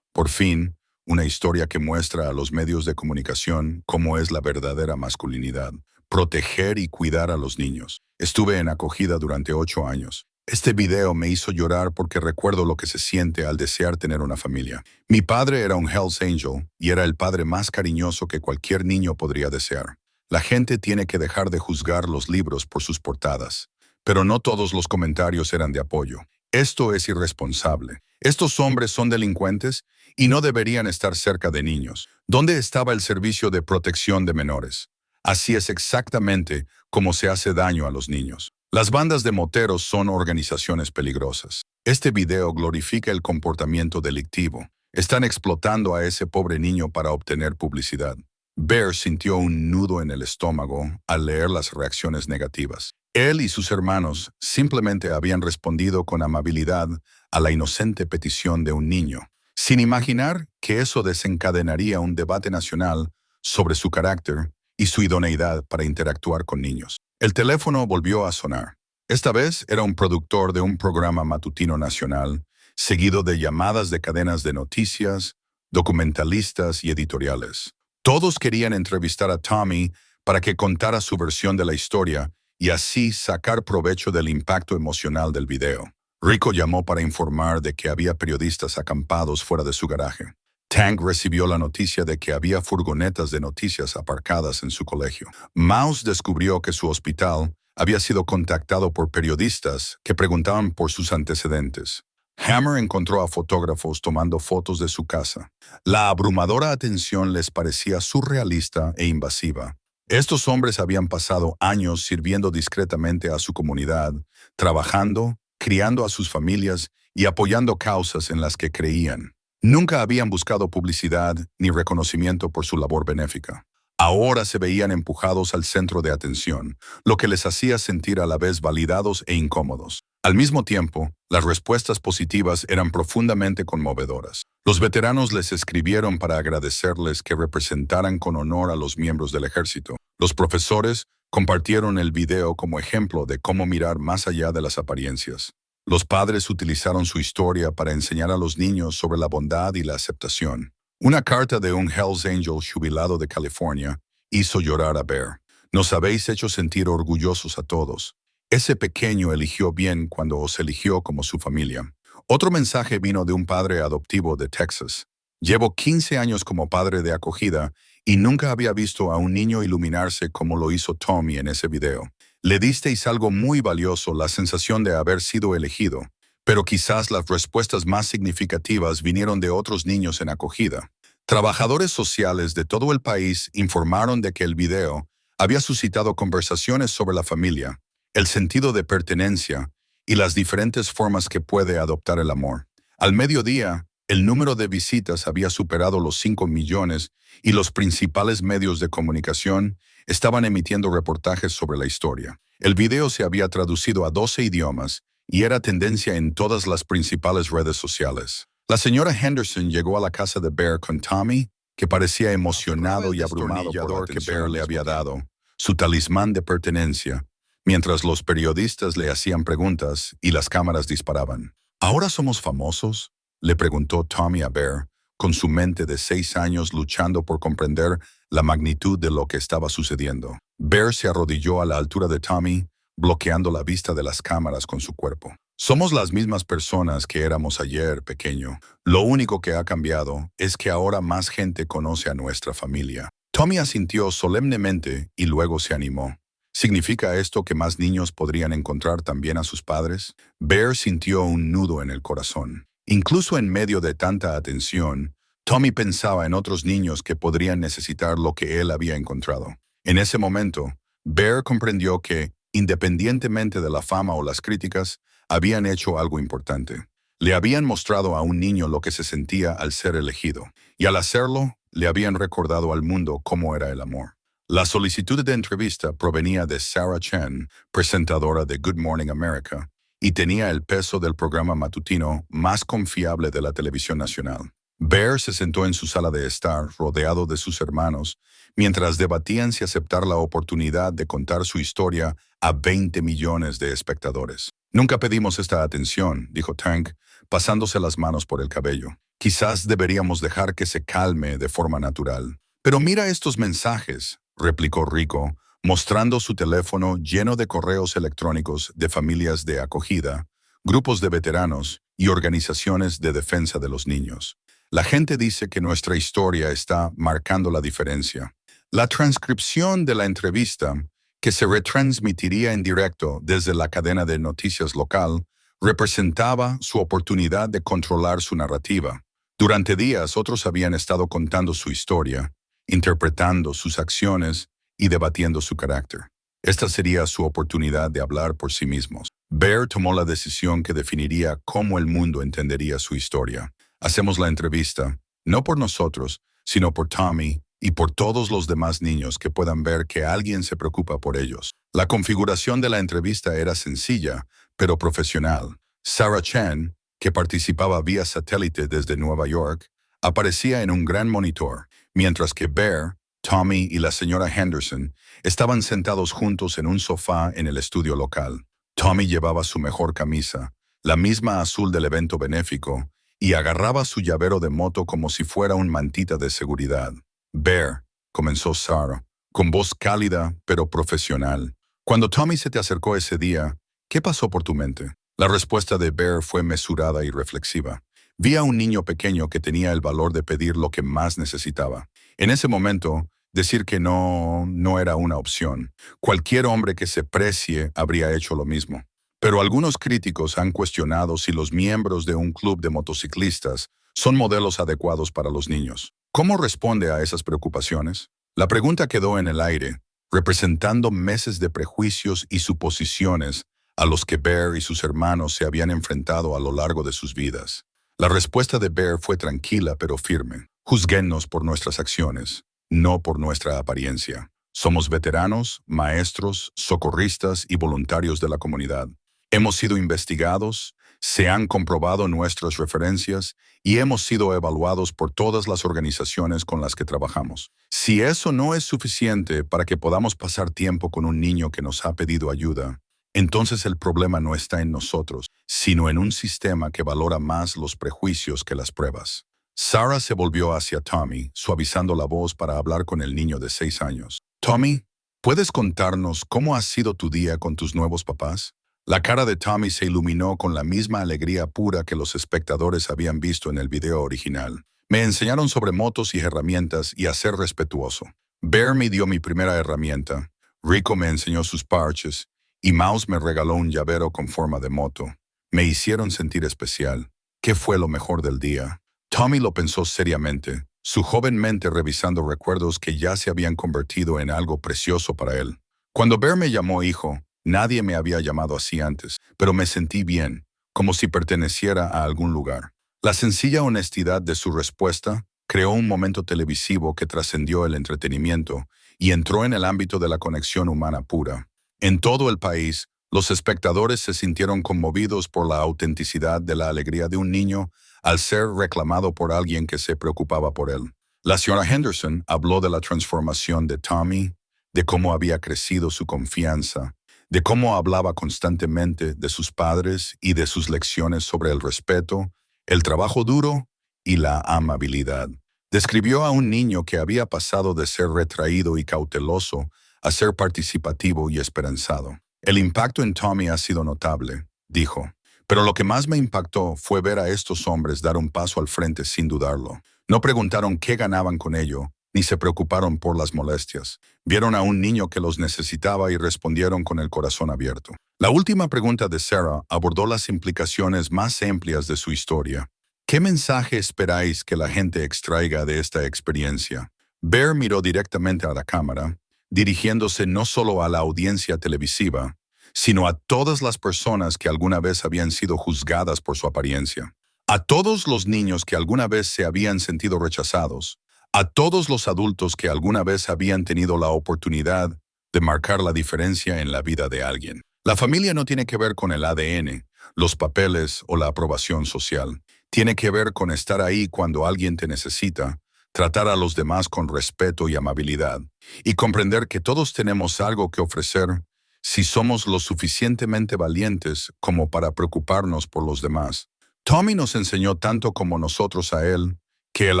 Por fin, una historia que muestra a los medios de comunicación cómo es la verdadera masculinidad. Proteger y cuidar a los niños. Estuve en acogida durante 8 años. Este video me hizo llorar porque recuerdo lo que se siente al desear tener una familia. Mi padre era un Hells Angel y era el padre más cariñoso que cualquier niño podría desear. La gente tiene que dejar de juzgar los libros por sus portadas. Pero no todos los comentarios eran de apoyo. Esto es irresponsable. Estos hombres son delincuentes y no deberían estar cerca de niños. ¿Dónde estaba el servicio de protección de menores? Así es exactamente como se hace daño a los niños. Las bandas de moteros son organizaciones peligrosas. Este video glorifica el comportamiento delictivo. Están explotando a ese pobre niño para obtener publicidad. Bear sintió un nudo en el estómago al leer las reacciones negativas. Él y sus hermanos simplemente habían respondido con amabilidad a la inocente petición de un niño, sin imaginar que eso desencadenaría un debate nacional sobre su carácter y su idoneidad para interactuar con niños. El teléfono volvió a sonar. Esta vez era un productor de un programa matutino nacional, seguido de llamadas de cadenas de noticias, documentalistas y editoriales. Todos querían entrevistar a Tommy para que contara su versión de la historia y así sacar provecho del impacto emocional del video. Rico llamó para informar de que había periodistas acampados fuera de su garaje. Tank recibió la noticia de que había furgonetas de noticias aparcadas en su colegio. Mouse descubrió que su hospital había sido contactado por periodistas que preguntaban por sus antecedentes. Hammer encontró a fotógrafos tomando fotos de su casa. La abrumadora atención les parecía surrealista e invasiva. Estos hombres habían pasado años sirviendo discretamente a su comunidad, trabajando, criando a sus familias y apoyando causas en las que creían. Nunca habían buscado publicidad ni reconocimiento por su labor benéfica. Ahora se veían empujados al centro de atención, lo que les hacía sentir a la vez validados e incómodos. Al mismo tiempo, las respuestas positivas eran profundamente conmovedoras. Los veteranos les escribieron para agradecerles que representaran con honor a los miembros del ejército. Los profesores compartieron el video como ejemplo de cómo mirar más allá de las apariencias. Los padres utilizaron su historia para enseñar a los niños sobre la bondad y la aceptación. Una carta de un Hells Angel jubilado de California hizo llorar a Bear. Nos habéis hecho sentir orgullosos a todos. Ese pequeño eligió bien cuando os eligió como su familia. Otro mensaje vino de un padre adoptivo de Texas. Llevo 15 años como padre de acogida y nunca había visto a un niño iluminarse como lo hizo Tommy en ese video. Le disteis algo muy valioso, la sensación de haber sido elegido, pero quizás las respuestas más significativas vinieron de otros niños en acogida. Trabajadores sociales de todo el país informaron de que el video había suscitado conversaciones sobre la familia, el sentido de pertenencia y las diferentes formas que puede adoptar el amor. Al mediodía, el número de visitas había superado los 5 millones y los principales medios de comunicación estaban emitiendo reportajes sobre la historia. El video se había traducido a 12 idiomas y era tendencia en todas las principales redes sociales. La señora Henderson llegó a la casa de Bear con Tommy, que parecía emocionado y abrumado por la que Bear le había dado, su talismán de pertenencia, mientras los periodistas le hacían preguntas y las cámaras disparaban. ¿Ahora somos famosos?, le preguntó Tommy a Bear, con su mente de 6 años luchando por comprender la magnitud de lo que estaba sucediendo. Bear se arrodilló a la altura de Tommy, bloqueando la vista de las cámaras con su cuerpo. Somos las mismas personas que éramos ayer, pequeño. Lo único que ha cambiado es que ahora más gente conoce a nuestra familia. Tommy asintió solemnemente y luego se animó. ¿Significa esto que más niños podrían encontrar también a sus padres? Bear sintió un nudo en el corazón. Incluso en medio de tanta atención, Tommy pensaba en otros niños que podrían necesitar lo que él había encontrado. En ese momento, Bear comprendió que, independientemente de la fama o las críticas, habían hecho algo importante. Le habían mostrado a un niño lo que se sentía al ser elegido, y al hacerlo, le habían recordado al mundo cómo era el amor. La solicitud de entrevista provenía de Sarah Chen, presentadora de Good Morning America, y tenía el peso del programa matutino más confiable de la televisión nacional. Bear se sentó en su sala de estar, rodeado de sus hermanos, mientras debatían si aceptar la oportunidad de contar su historia a 20 millones de espectadores. Nunca pedimos esta atención, dijo Tank, pasándose las manos por el cabello. Quizás deberíamos dejar que se calme de forma natural. Pero mira estos mensajes, replicó Rico, mostrando su teléfono lleno de correos electrónicos de familias de acogida, grupos de veteranos y organizaciones de defensa de los niños. La gente dice que nuestra historia está marcando la diferencia. La transcripción de la entrevista, que se retransmitiría en directo desde la cadena de noticias local, representaba su oportunidad de controlar su narrativa. Durante días otros habían estado contando su historia, interpretando sus acciones y debatiendo su carácter. Esta sería su oportunidad de hablar por sí mismos. Bear tomó la decisión que definiría cómo el mundo entendería su historia. Hacemos la entrevista, no por nosotros, sino por Tommy y por todos los demás niños que puedan ver que alguien se preocupa por ellos. La configuración de la entrevista era sencilla, pero profesional. Sarah Chen, que participaba vía satélite desde Nueva York, aparecía en un gran monitor, mientras que Bear, Tommy y la señora Henderson estaban sentados juntos en un sofá en el estudio local. Tommy llevaba su mejor camisa, la misma azul del evento benéfico, y agarraba su llavero de moto como si fuera un mantita de seguridad. Bear, comenzó Sarah, con voz cálida pero profesional. Cuando Tommy se te acercó ese día, ¿qué pasó por tu mente? La respuesta de Bear fue mesurada y reflexiva. Vi a un niño pequeño que tenía el valor de pedir lo que más necesitaba. En ese momento, decir que no era una opción. Cualquier hombre que se precie habría hecho lo mismo. Pero algunos críticos han cuestionado si los miembros de un club de motociclistas son modelos adecuados para los niños. ¿Cómo responde a esas preocupaciones? La pregunta quedó en el aire, representando meses de prejuicios y suposiciones a los que Bear y sus hermanos se habían enfrentado a lo largo de sus vidas. La respuesta de Bear fue tranquila pero firme. Juzguennos por nuestras acciones, no por nuestra apariencia. Somos veteranos, maestros, socorristas y voluntarios de la comunidad. Hemos sido investigados, se han comprobado nuestras referencias y hemos sido evaluados por todas las organizaciones con las que trabajamos. Si eso no es suficiente para que podamos pasar tiempo con un niño que nos ha pedido ayuda, entonces el problema no está en nosotros, sino en un sistema que valora más los prejuicios que las pruebas. Sarah se volvió hacia Tommy, suavizando la voz para hablar con el niño de 6 años. Tommy, ¿puedes contarnos cómo ha sido tu día con tus nuevos papás? La cara de Tommy se iluminó con la misma alegría pura que los espectadores habían visto en el video original. Me enseñaron sobre motos y herramientas y a ser respetuoso. Bear me dio mi primera herramienta, Rico me enseñó sus parches y Mouse me regaló un llavero con forma de moto. Me hicieron sentir especial. ¿Qué fue lo mejor del día? Tommy lo pensó seriamente, su joven mente revisando recuerdos que ya se habían convertido en algo precioso para él. Cuando Bear me llamó hijo, nadie me había llamado así antes, pero me sentí bien, como si perteneciera a algún lugar. La sencilla honestidad de su respuesta creó un momento televisivo que trascendió el entretenimiento y entró en el ámbito de la conexión humana pura. En todo el país, los espectadores se sintieron conmovidos por la autenticidad de la alegría de un niño al ser reclamado por alguien que se preocupaba por él. La señora Henderson habló de la transformación de Tommy, de cómo había crecido su confianza, de cómo hablaba constantemente de sus padres y de sus lecciones sobre el respeto, el trabajo duro y la amabilidad. Describió a un niño que había pasado de ser retraído y cauteloso a ser participativo y esperanzado. El impacto en Tommy ha sido notable, dijo, pero lo que más me impactó fue ver a estos hombres dar un paso al frente sin dudarlo. No preguntaron qué ganaban con ello, ni se preocuparon por las molestias. Vieron a un niño que los necesitaba y respondieron con el corazón abierto. La última pregunta de Sarah abordó las implicaciones más amplias de su historia. ¿Qué mensaje esperáis que la gente extraiga de esta experiencia? Bear miró directamente a la cámara, dirigiéndose no solo a la audiencia televisiva, sino a todas las personas que alguna vez habían sido juzgadas por su apariencia, a todos los niños que alguna vez se habían sentido rechazados, a todos los adultos que alguna vez habían tenido la oportunidad de marcar la diferencia en la vida de alguien. La familia no tiene que ver con el ADN, los papeles o la aprobación social. Tiene que ver con estar ahí cuando alguien te necesita, tratar a los demás con respeto y amabilidad, y comprender que todos tenemos algo que ofrecer si somos lo suficientemente valientes como para preocuparnos por los demás. Tommy nos enseñó tanto como nosotros a él, que el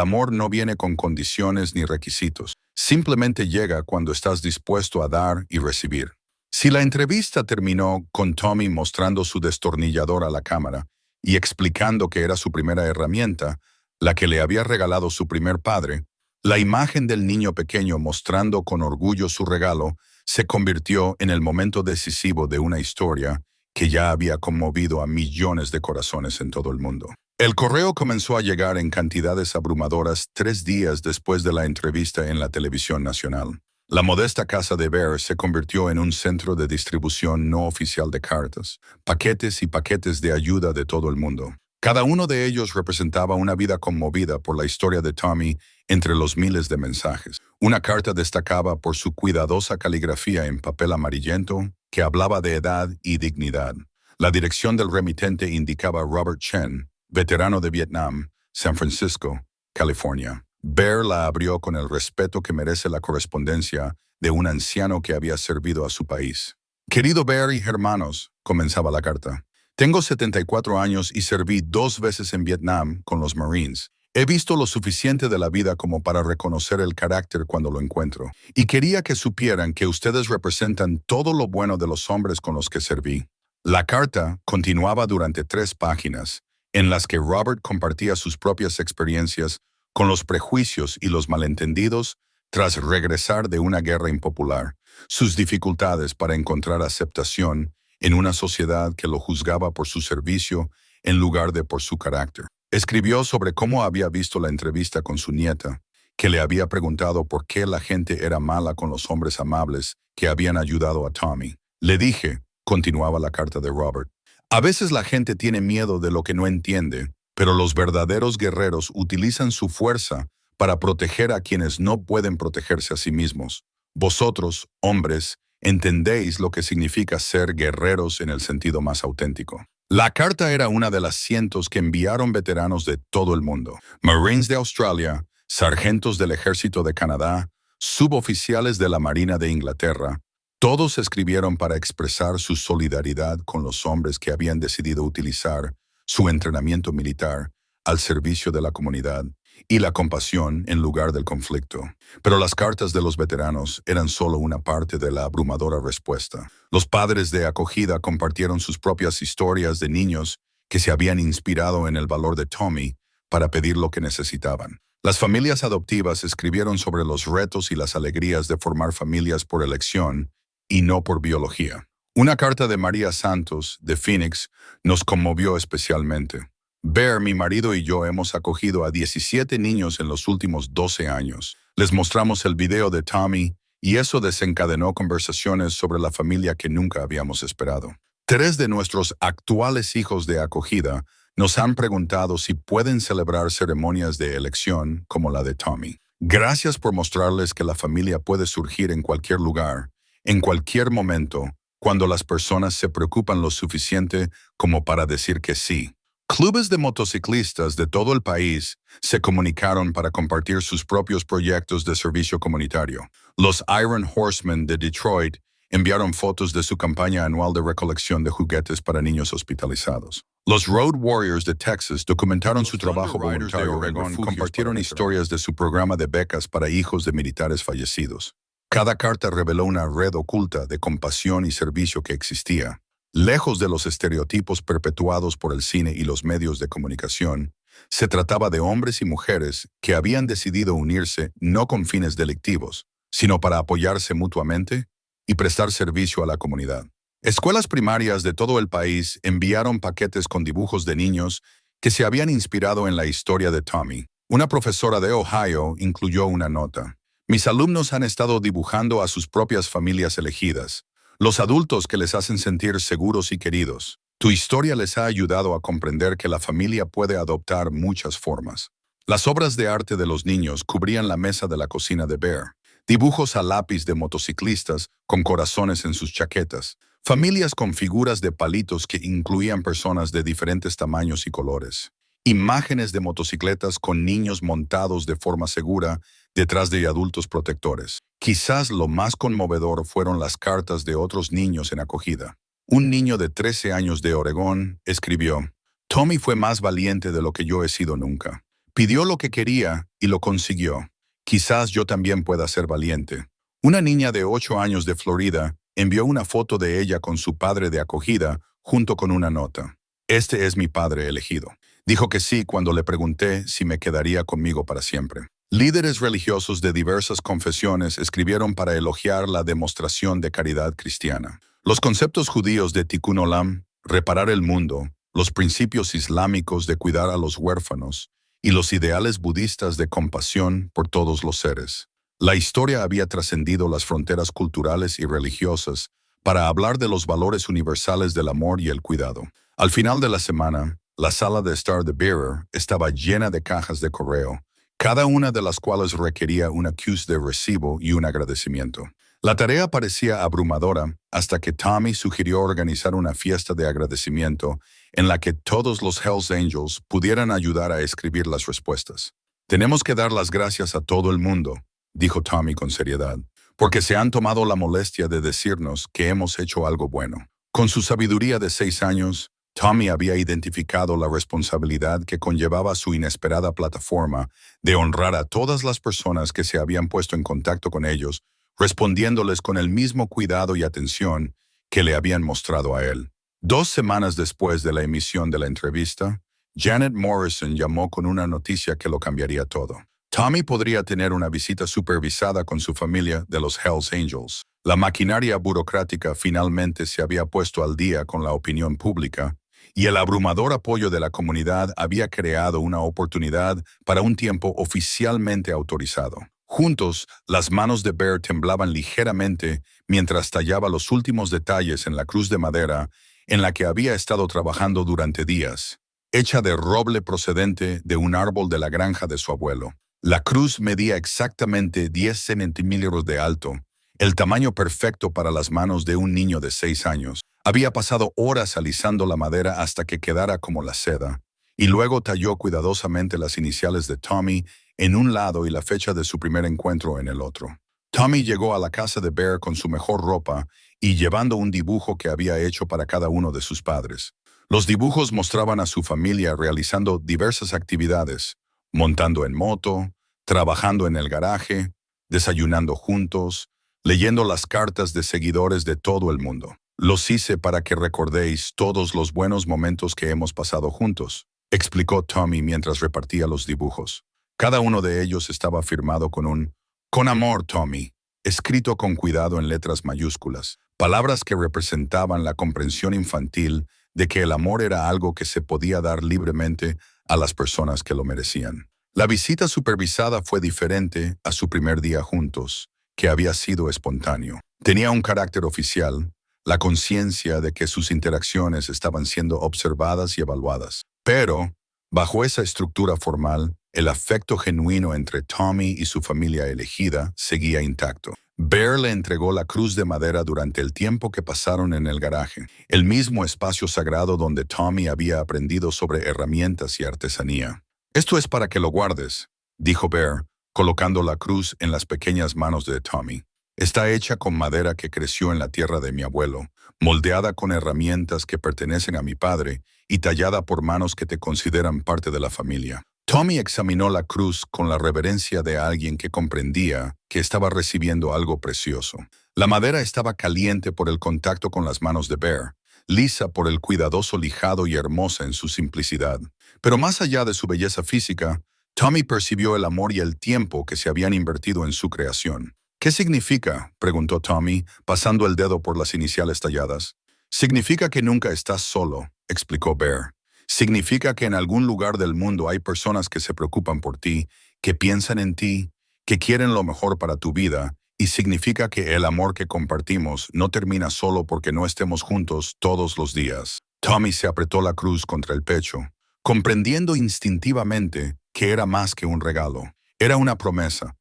amor no viene con condiciones ni requisitos, simplemente llega cuando estás dispuesto a dar y recibir. Si la entrevista terminó con Tommy mostrando su destornillador a la cámara y explicando que era su primera herramienta, la que le había regalado su primer padre, la imagen del niño pequeño mostrando con orgullo su regalo se convirtió en el momento decisivo de una historia que ya había conmovido a millones de corazones en todo el mundo. El correo comenzó a llegar en cantidades abrumadoras 3 días después de la entrevista en la televisión nacional. La modesta casa de Bear se convirtió en un centro de distribución no oficial de cartas, paquetes y paquetes de ayuda de todo el mundo. Cada uno de ellos representaba una vida conmovida por la historia de Tommy entre los miles de mensajes. Una carta destacaba por su cuidadosa caligrafía en papel amarillento que hablaba de edad y dignidad. La dirección del remitente indicaba Robert Chen, veterano de Vietnam, San Francisco, California. Bear la abrió con el respeto que merece la correspondencia de un anciano que había servido a su país. Querido Bear y hermanos, comenzaba la carta. Tengo 74 años y serví 2 veces en Vietnam con los Marines. He visto lo suficiente de la vida como para reconocer el carácter cuando lo encuentro. Y quería que supieran que ustedes representan todo lo bueno de los hombres con los que serví. La carta continuaba durante 3 páginas, en las que Robert compartía sus propias experiencias con los prejuicios y los malentendidos tras regresar de una guerra impopular, sus dificultades para encontrar aceptación en una sociedad que lo juzgaba por su servicio en lugar de por su carácter. Escribió sobre cómo había visto la entrevista con su nieta, que le había preguntado por qué la gente era mala con los hombres amables que habían ayudado a Tommy. Le dije, continuaba la carta de Robert, a veces la gente tiene miedo de lo que no entiende, pero los verdaderos guerreros utilizan su fuerza para proteger a quienes no pueden protegerse a sí mismos. Vosotros, hombres, entendéis lo que significa ser guerreros en el sentido más auténtico. La carta era una de las cientos que enviaron veteranos de todo el mundo. Marines de Australia, sargentos del Ejército de Canadá, suboficiales de la Marina de Inglaterra, todos escribieron para expresar su solidaridad con los hombres que habían decidido utilizar su entrenamiento militar al servicio de la comunidad y la compasión en lugar del conflicto. Pero las cartas de los veteranos eran solo una parte de la abrumadora respuesta. Los padres de acogida compartieron sus propias historias de niños que se habían inspirado en el valor de Tommy para pedir lo que necesitaban. Las familias adoptivas escribieron sobre los retos y las alegrías de formar familias por elección y no por biología. Una carta de María Santos, de Phoenix, nos conmovió especialmente. Bear, mi marido y yo hemos acogido a 17 niños en los últimos 12 años. Les mostramos el video de Tommy y eso desencadenó conversaciones sobre la familia que nunca habíamos esperado. 3 de nuestros actuales hijos de acogida nos han preguntado si pueden celebrar ceremonias de elección como la de Tommy. Gracias por mostrarles que la familia puede surgir en cualquier lugar, en cualquier momento, cuando las personas se preocupan lo suficiente como para decir que sí. Clubes de motociclistas de todo el país se comunicaron para compartir sus propios proyectos de servicio comunitario. Los Iron Horsemen de Detroit enviaron fotos de su campaña anual de recolección de juguetes para niños hospitalizados. Los Road Warriors de Texas documentaron su trabajo voluntario y compartieron historias de su programa de becas para hijos de militares fallecidos. Cada carta reveló una red oculta de compasión y servicio que existía. Lejos de los estereotipos perpetuados por el cine y los medios de comunicación, se trataba de hombres y mujeres que habían decidido unirse no con fines delictivos, sino para apoyarse mutuamente y prestar servicio a la comunidad. Escuelas primarias de todo el país enviaron paquetes con dibujos de niños que se habían inspirado en la historia de Tommy. Una profesora de Ohio incluyó una nota. Mis alumnos han estado dibujando a sus propias familias elegidas, los adultos que les hacen sentir seguros y queridos. Tu historia les ha ayudado a comprender que la familia puede adoptar muchas formas. Las obras de arte de los niños cubrían la mesa de la cocina de Bear. Dibujos a lápiz de motociclistas con corazones en sus chaquetas. Familias con figuras de palitos que incluían personas de diferentes tamaños y colores. Imágenes de motocicletas con niños montados de forma segura detrás de adultos protectores. Quizás lo más conmovedor fueron las cartas de otros niños en acogida. Un niño de 13 años de Oregón escribió, Tommy fue más valiente de lo que yo he sido nunca. Pidió lo que quería y lo consiguió. Quizás yo también pueda ser valiente. Una niña de 8 años de Florida envió una foto de ella con su padre de acogida junto con una nota. Este es mi padre elegido. Dijo que sí cuando le pregunté si me quedaría conmigo para siempre. Líderes religiosos de diversas confesiones escribieron para elogiar la demostración de caridad cristiana. Los conceptos judíos de Tikkun Olam, reparar el mundo, los principios islámicos de cuidar a los huérfanos y los ideales budistas de compasión por todos los seres. La historia había trascendido las fronteras culturales y religiosas para hablar de los valores universales del amor y el cuidado. Al final de la semana, la sala de Star the Bearer estaba llena de cajas de correo, cada una de las cuales requería un accuse de recibo y un agradecimiento. La tarea parecía abrumadora hasta que Tommy sugirió organizar una fiesta de agradecimiento en la que todos los Hells Angels pudieran ayudar a escribir las respuestas. Tenemos que dar las gracias a todo el mundo, dijo Tommy con seriedad, porque se han tomado la molestia de decirnos que hemos hecho algo bueno. Con su sabiduría de 6 años, Tommy había identificado la responsabilidad que conllevaba su inesperada plataforma de honrar a todas las personas que se habían puesto en contacto con ellos, respondiéndoles con el mismo cuidado y atención que le habían mostrado a él. 2 semanas después de la emisión de la entrevista, Janet Morrison llamó con una noticia que lo cambiaría todo. Tommy podría tener una visita supervisada con su familia de los Hells Angels. La maquinaria burocrática finalmente se había puesto al día con la opinión pública, y el abrumador apoyo de la comunidad había creado una oportunidad para un tiempo oficialmente autorizado. Juntos, las manos de Bear temblaban ligeramente mientras tallaba los últimos detalles en la cruz de madera en la que había estado trabajando durante días, hecha de roble procedente de un árbol de la granja de su abuelo. La cruz medía exactamente 10 centímetros de alto, el tamaño perfecto para las manos de un niño de 6 años. Había pasado horas alisando la madera hasta que quedara como la seda, y luego talló cuidadosamente las iniciales de Tommy en un lado y la fecha de su primer encuentro en el otro. Tommy llegó a la casa de Bear con su mejor ropa y llevando un dibujo que había hecho para cada uno de sus padres. Los dibujos mostraban a su familia realizando diversas actividades, montando en moto, trabajando en el garaje, desayunando juntos, leyendo las cartas de seguidores de todo el mundo. Los hice para que recordéis todos los buenos momentos que hemos pasado juntos, explicó Tommy mientras repartía los dibujos. Cada uno de ellos estaba firmado con un «Con amor, Tommy», escrito con cuidado en letras mayúsculas, palabras que representaban la comprensión infantil de que el amor era algo que se podía dar libremente a las personas que lo merecían. La visita supervisada fue diferente a su primer día juntos, que había sido espontáneo. Tenía un carácter oficial, la conciencia de que sus interacciones estaban siendo observadas y evaluadas. Pero, bajo esa estructura formal, el afecto genuino entre Tommy y su familia elegida seguía intacto. Bear le entregó la cruz de madera durante el tiempo que pasaron en el garaje, el mismo espacio sagrado donde Tommy había aprendido sobre herramientas y artesanía. «Esto es para que lo guardes», dijo Bear, colocando la cruz en las pequeñas manos de Tommy. «Está hecha con madera que creció en la tierra de mi abuelo, moldeada con herramientas que pertenecen a mi padre y tallada por manos que te consideran parte de la familia». Tommy examinó la cruz con la reverencia de alguien que comprendía que estaba recibiendo algo precioso. La madera estaba caliente por el contacto con las manos de Bear, lisa por el cuidadoso lijado y hermosa en su simplicidad. Pero más allá de su belleza física, Tommy percibió el amor y el tiempo que se habían invertido en su creación. «¿Qué significa?», preguntó Tommy, pasando el dedo por las iniciales talladas. «Significa que nunca estás solo», explicó Bear. «Significa que en algún lugar del mundo hay personas que se preocupan por ti, que piensan en ti, que quieren lo mejor para tu vida, y significa que el amor que compartimos no termina solo porque no estemos juntos todos los días». Tommy se apretó la cruz contra el pecho, comprendiendo instintivamente que era más que un regalo. Era una promesa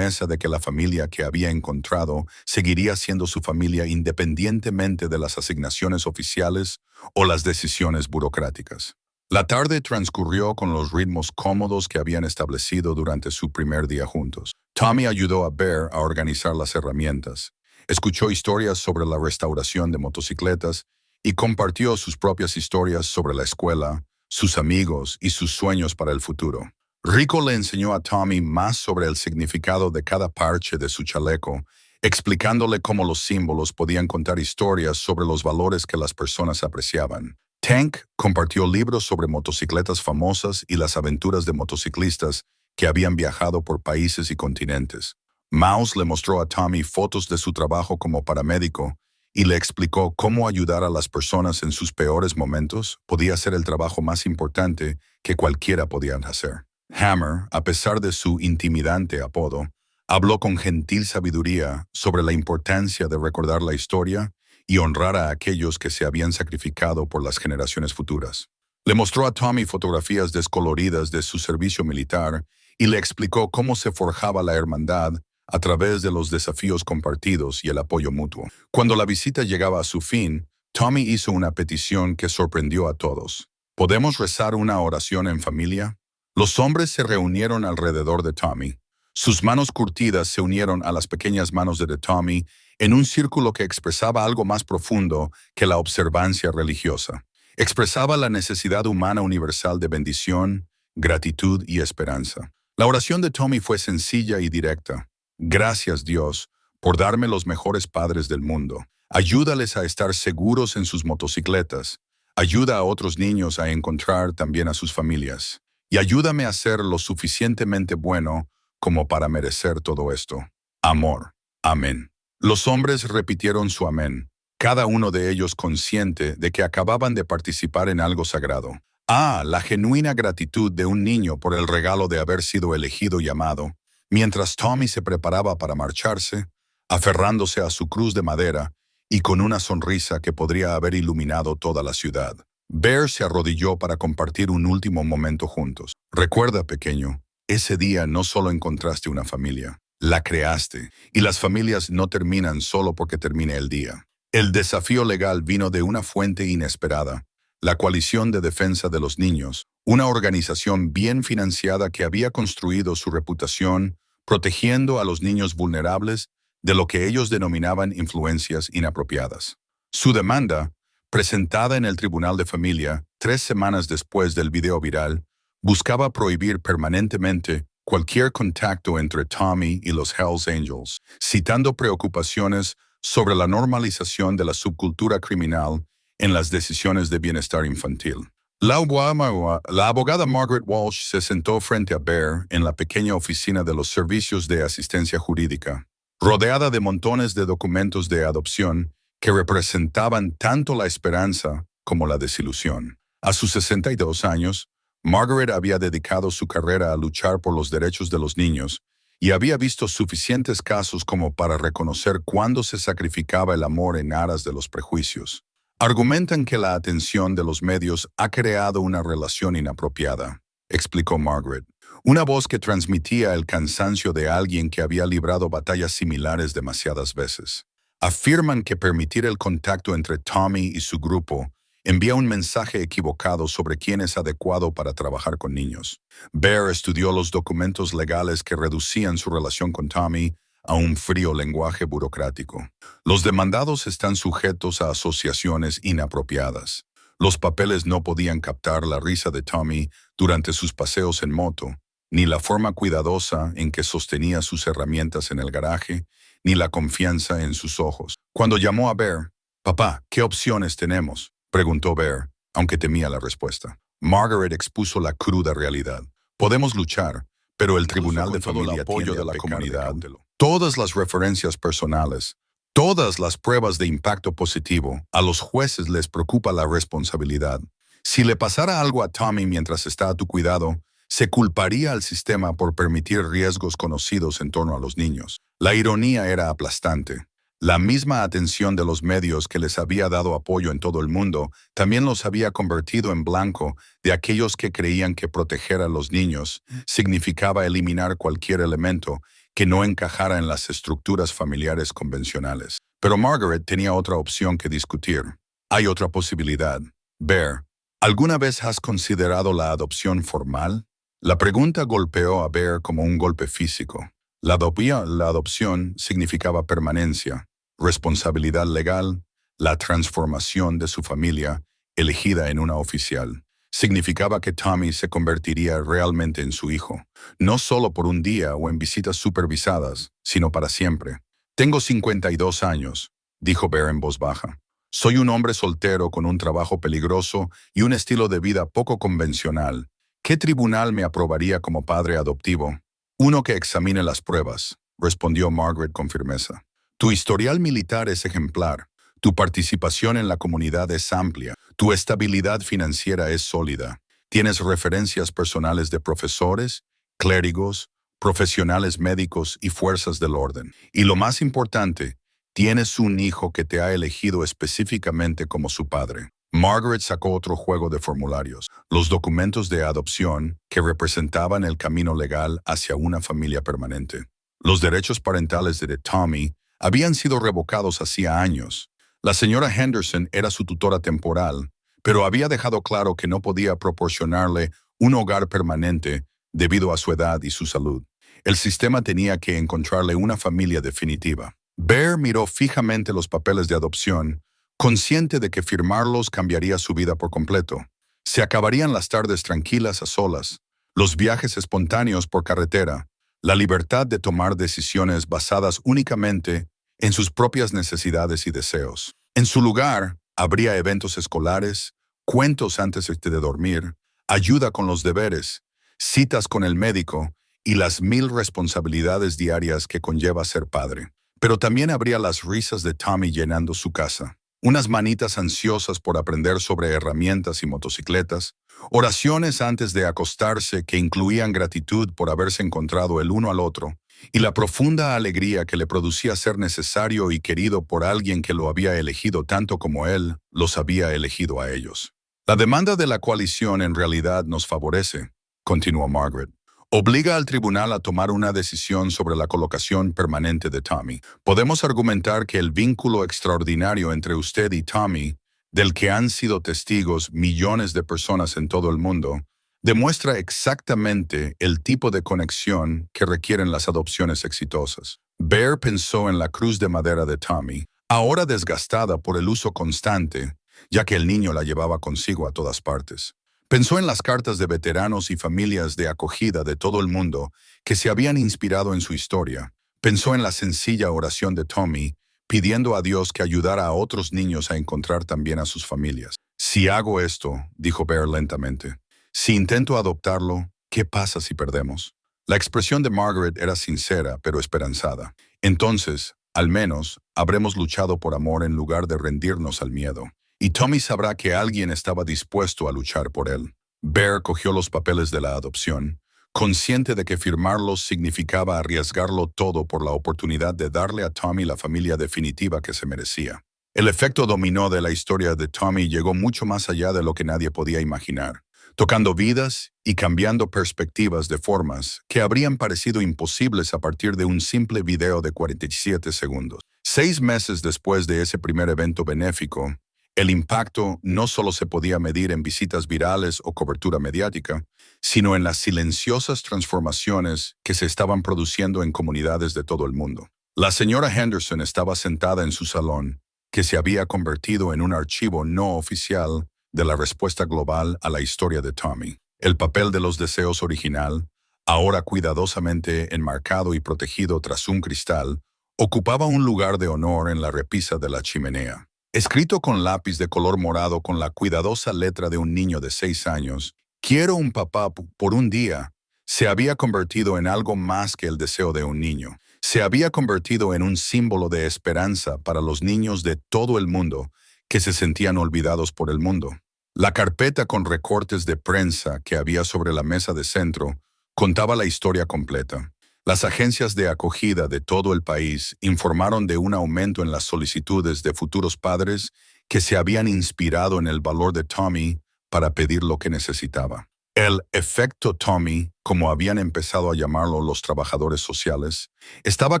de que la familia que había encontrado seguiría siendo su familia independientemente de las asignaciones oficiales o las decisiones burocráticas. La tarde transcurrió con los ritmos cómodos que habían establecido durante su primer día juntos. Tommy ayudó a Bear a organizar las herramientas, escuchó historias sobre la restauración de motocicletas y compartió sus propias historias sobre la escuela, sus amigos y sus sueños para el futuro. Rico le enseñó a Tommy más sobre el significado de cada parche de su chaleco, explicándole cómo los símbolos podían contar historias sobre los valores que las personas apreciaban. Tank compartió libros sobre motocicletas famosas y las aventuras de motociclistas que habían viajado por países y continentes. Mouse le mostró a Tommy fotos de su trabajo como paramédico y le explicó cómo ayudar a las personas en sus peores momentos podía ser el trabajo más importante que cualquiera podía hacer. Hammer, a pesar de su intimidante apodo, habló con gentil sabiduría sobre la importancia de recordar la historia y honrar a aquellos que se habían sacrificado por las generaciones futuras. Le mostró a Tommy fotografías descoloridas de su servicio militar y le explicó cómo se forjaba la hermandad a través de los desafíos compartidos y el apoyo mutuo. Cuando la visita llegaba a su fin, Tommy hizo una petición que sorprendió a todos. ¿Podemos rezar una oración en familia? Los hombres se reunieron alrededor de Tommy. Sus manos curtidas se unieron a las pequeñas manos de Tommy en un círculo que expresaba algo más profundo que la observancia religiosa. Expresaba la necesidad humana universal de bendición, gratitud y esperanza. La oración de Tommy fue sencilla y directa. «Gracias, Dios, por darme los mejores padres del mundo. Ayúdales a estar seguros en sus motocicletas. Ayuda a otros niños a encontrar también a sus familias. Y ayúdame a ser lo suficientemente bueno como para merecer todo esto. Amor. Amén. Los hombres repitieron su amén, cada uno de ellos consciente de que acababan de participar en algo sagrado. La genuina gratitud de un niño por el regalo de haber sido elegido y amado, mientras Tommy se preparaba para marcharse, aferrándose a su cruz de madera y con una sonrisa que podría haber iluminado toda la ciudad. Bear se arrodilló para compartir un último momento juntos. Recuerda, pequeño, ese día no solo encontraste una familia, la creaste, y las familias no terminan solo porque termine el día. El desafío legal vino de una fuente inesperada, la Coalición de Defensa de los Niños, una organización bien financiada que había construido su reputación protegiendo a los niños vulnerables de lo que ellos denominaban influencias inapropiadas. Su demanda, presentada en el Tribunal de Familia 3 semanas después del video viral, buscaba prohibir permanentemente cualquier contacto entre Tommy y los Hells Angels, citando preocupaciones sobre la normalización de la subcultura criminal en las decisiones de bienestar infantil. La abogada Margaret Walsh se sentó frente a Bear en la pequeña oficina de los servicios de asistencia jurídica, rodeada de montones de documentos de adopción que representaban tanto la esperanza como la desilusión. A sus 62 años, Margaret había dedicado su carrera a luchar por los derechos de los niños y había visto suficientes casos como para reconocer cuándo se sacrificaba el amor en aras de los prejuicios. Argumentan que la atención de los medios ha creado una relación inapropiada, explicó Margaret, una voz que transmitía el cansancio de alguien que había librado batallas similares demasiadas veces. Afirman que permitir el contacto entre Tommy y su grupo envía un mensaje equivocado sobre quién es adecuado para trabajar con niños. Bear estudió los documentos legales que reducían su relación con Tommy a un frío lenguaje burocrático. Los demandados están sujetos a asociaciones inapropiadas. Los papeles no podían captar la risa de Tommy durante sus paseos en moto, ni la forma cuidadosa en que sostenía sus herramientas en el garaje, ni la confianza en sus ojos. Cuando llamó a Bear, «Papá, ¿qué opciones tenemos?», preguntó Bear, aunque temía la respuesta. Margaret expuso la cruda realidad. «Podemos luchar, pero el Tribunal de Familia tiende a pecar de cautela. Todas las referencias personales, todas las pruebas de impacto positivo, a los jueces les preocupa la responsabilidad. Si le pasara algo a Tommy mientras está a tu cuidado, se culparía al sistema por permitir riesgos conocidos en torno a los niños». La ironía era aplastante. La misma atención de los medios que les había dado apoyo en todo el mundo también los había convertido en blanco de aquellos que creían que proteger a los niños significaba eliminar cualquier elemento que no encajara en las estructuras familiares convencionales. Pero Margaret tenía otra opción que discutir. Hay otra posibilidad. Bear, ¿alguna vez has considerado la adopción formal? La pregunta golpeó a Bear como un golpe físico. La adopción significaba permanencia, responsabilidad legal, la transformación de su familia, elegida en una oficial. Significaba que Tommy se convertiría realmente en su hijo, no solo por un día o en visitas supervisadas, sino para siempre. «Tengo 52 años», dijo Bear en voz baja. «Soy un hombre soltero con un trabajo peligroso y un estilo de vida poco convencional. ¿Qué tribunal me aprobaría como padre adoptivo?» «Uno que examine las pruebas», respondió Margaret con firmeza. «Tu historial militar es ejemplar, tu participación en la comunidad es amplia, tu estabilidad financiera es sólida, tienes referencias personales de profesores, clérigos, profesionales médicos y fuerzas del orden. Y lo más importante, tienes un hijo que te ha elegido específicamente como su padre». Margaret sacó otro juego de formularios, los documentos de adopción que representaban el camino legal hacia una familia permanente. Los derechos parentales de Tommy habían sido revocados hacía años. La señora Henderson era su tutora temporal, pero había dejado claro que no podía proporcionarle un hogar permanente debido a su edad y su salud. El sistema tenía que encontrarle una familia definitiva. Bear miró fijamente los papeles de adopción, consciente de que firmarlos cambiaría su vida por completo. Se acabarían las tardes tranquilas a solas, los viajes espontáneos por carretera, la libertad de tomar decisiones basadas únicamente en sus propias necesidades y deseos. En su lugar, habría eventos escolares, cuentos antes de dormir, ayuda con los deberes, citas con el médico y las 1000 responsabilidades diarias que conlleva ser padre. Pero también habría las risas de Tommy llenando su casa, unas manitas ansiosas por aprender sobre herramientas y motocicletas, oraciones antes de acostarse que incluían gratitud por haberse encontrado el uno al otro, y la profunda alegría que le producía ser necesario y querido por alguien que lo había elegido tanto como él los había elegido a ellos. La demanda de la coalición en realidad nos favorece, continuó Margaret. Obliga al tribunal a tomar una decisión sobre la colocación permanente de Tommy. Podemos argumentar que el vínculo extraordinario entre usted y Tommy, del que han sido testigos millones de personas en todo el mundo, demuestra exactamente el tipo de conexión que requieren las adopciones exitosas. Bear pensó en la cruz de madera de Tommy, ahora desgastada por el uso constante, ya que el niño la llevaba consigo a todas partes. Pensó en las cartas de veteranos y familias de acogida de todo el mundo que se habían inspirado en su historia. Pensó en la sencilla oración de Tommy, pidiendo a Dios que ayudara a otros niños a encontrar también a sus familias. Si hago esto, dijo Bear lentamente, si intento adoptarlo, ¿qué pasa si perdemos? La expresión de Margaret era sincera, pero esperanzada. Entonces, al menos, habremos luchado por amor en lugar de rendirnos al miedo. Y Tommy sabrá que alguien estaba dispuesto a luchar por él. Bear cogió los papeles de la adopción, consciente de que firmarlos significaba arriesgarlo todo por la oportunidad de darle a Tommy la familia definitiva que se merecía. El efecto dominó de la historia de Tommy llegó mucho más allá de lo que nadie podía imaginar, tocando vidas y cambiando perspectivas de formas que habrían parecido imposibles a partir de un simple video de 47 segundos. 6 meses después de ese primer evento benéfico, el impacto no solo se podía medir en visitas virales o cobertura mediática, sino en las silenciosas transformaciones que se estaban produciendo en comunidades de todo el mundo. La señora Henderson estaba sentada en su salón, que se había convertido en un archivo no oficial de la respuesta global a la historia de Tommy. El papel de los deseos original, ahora cuidadosamente enmarcado y protegido tras un cristal, ocupaba un lugar de honor en la repisa de la chimenea. Escrito con lápiz de color morado con la cuidadosa letra de un niño de 6 años, «Quiero un papá por un día», se había convertido en algo más que el deseo de un niño. Se había convertido en un símbolo de esperanza para los niños de todo el mundo que se sentían olvidados por el mundo. La carpeta con recortes de prensa que había sobre la mesa de centro contaba la historia completa. Las agencias de acogida de todo el país informaron de un aumento en las solicitudes de futuros padres que se habían inspirado en el valor de Tommy para pedir lo que necesitaba. El efecto Tommy, como habían empezado a llamarlo los trabajadores sociales, estaba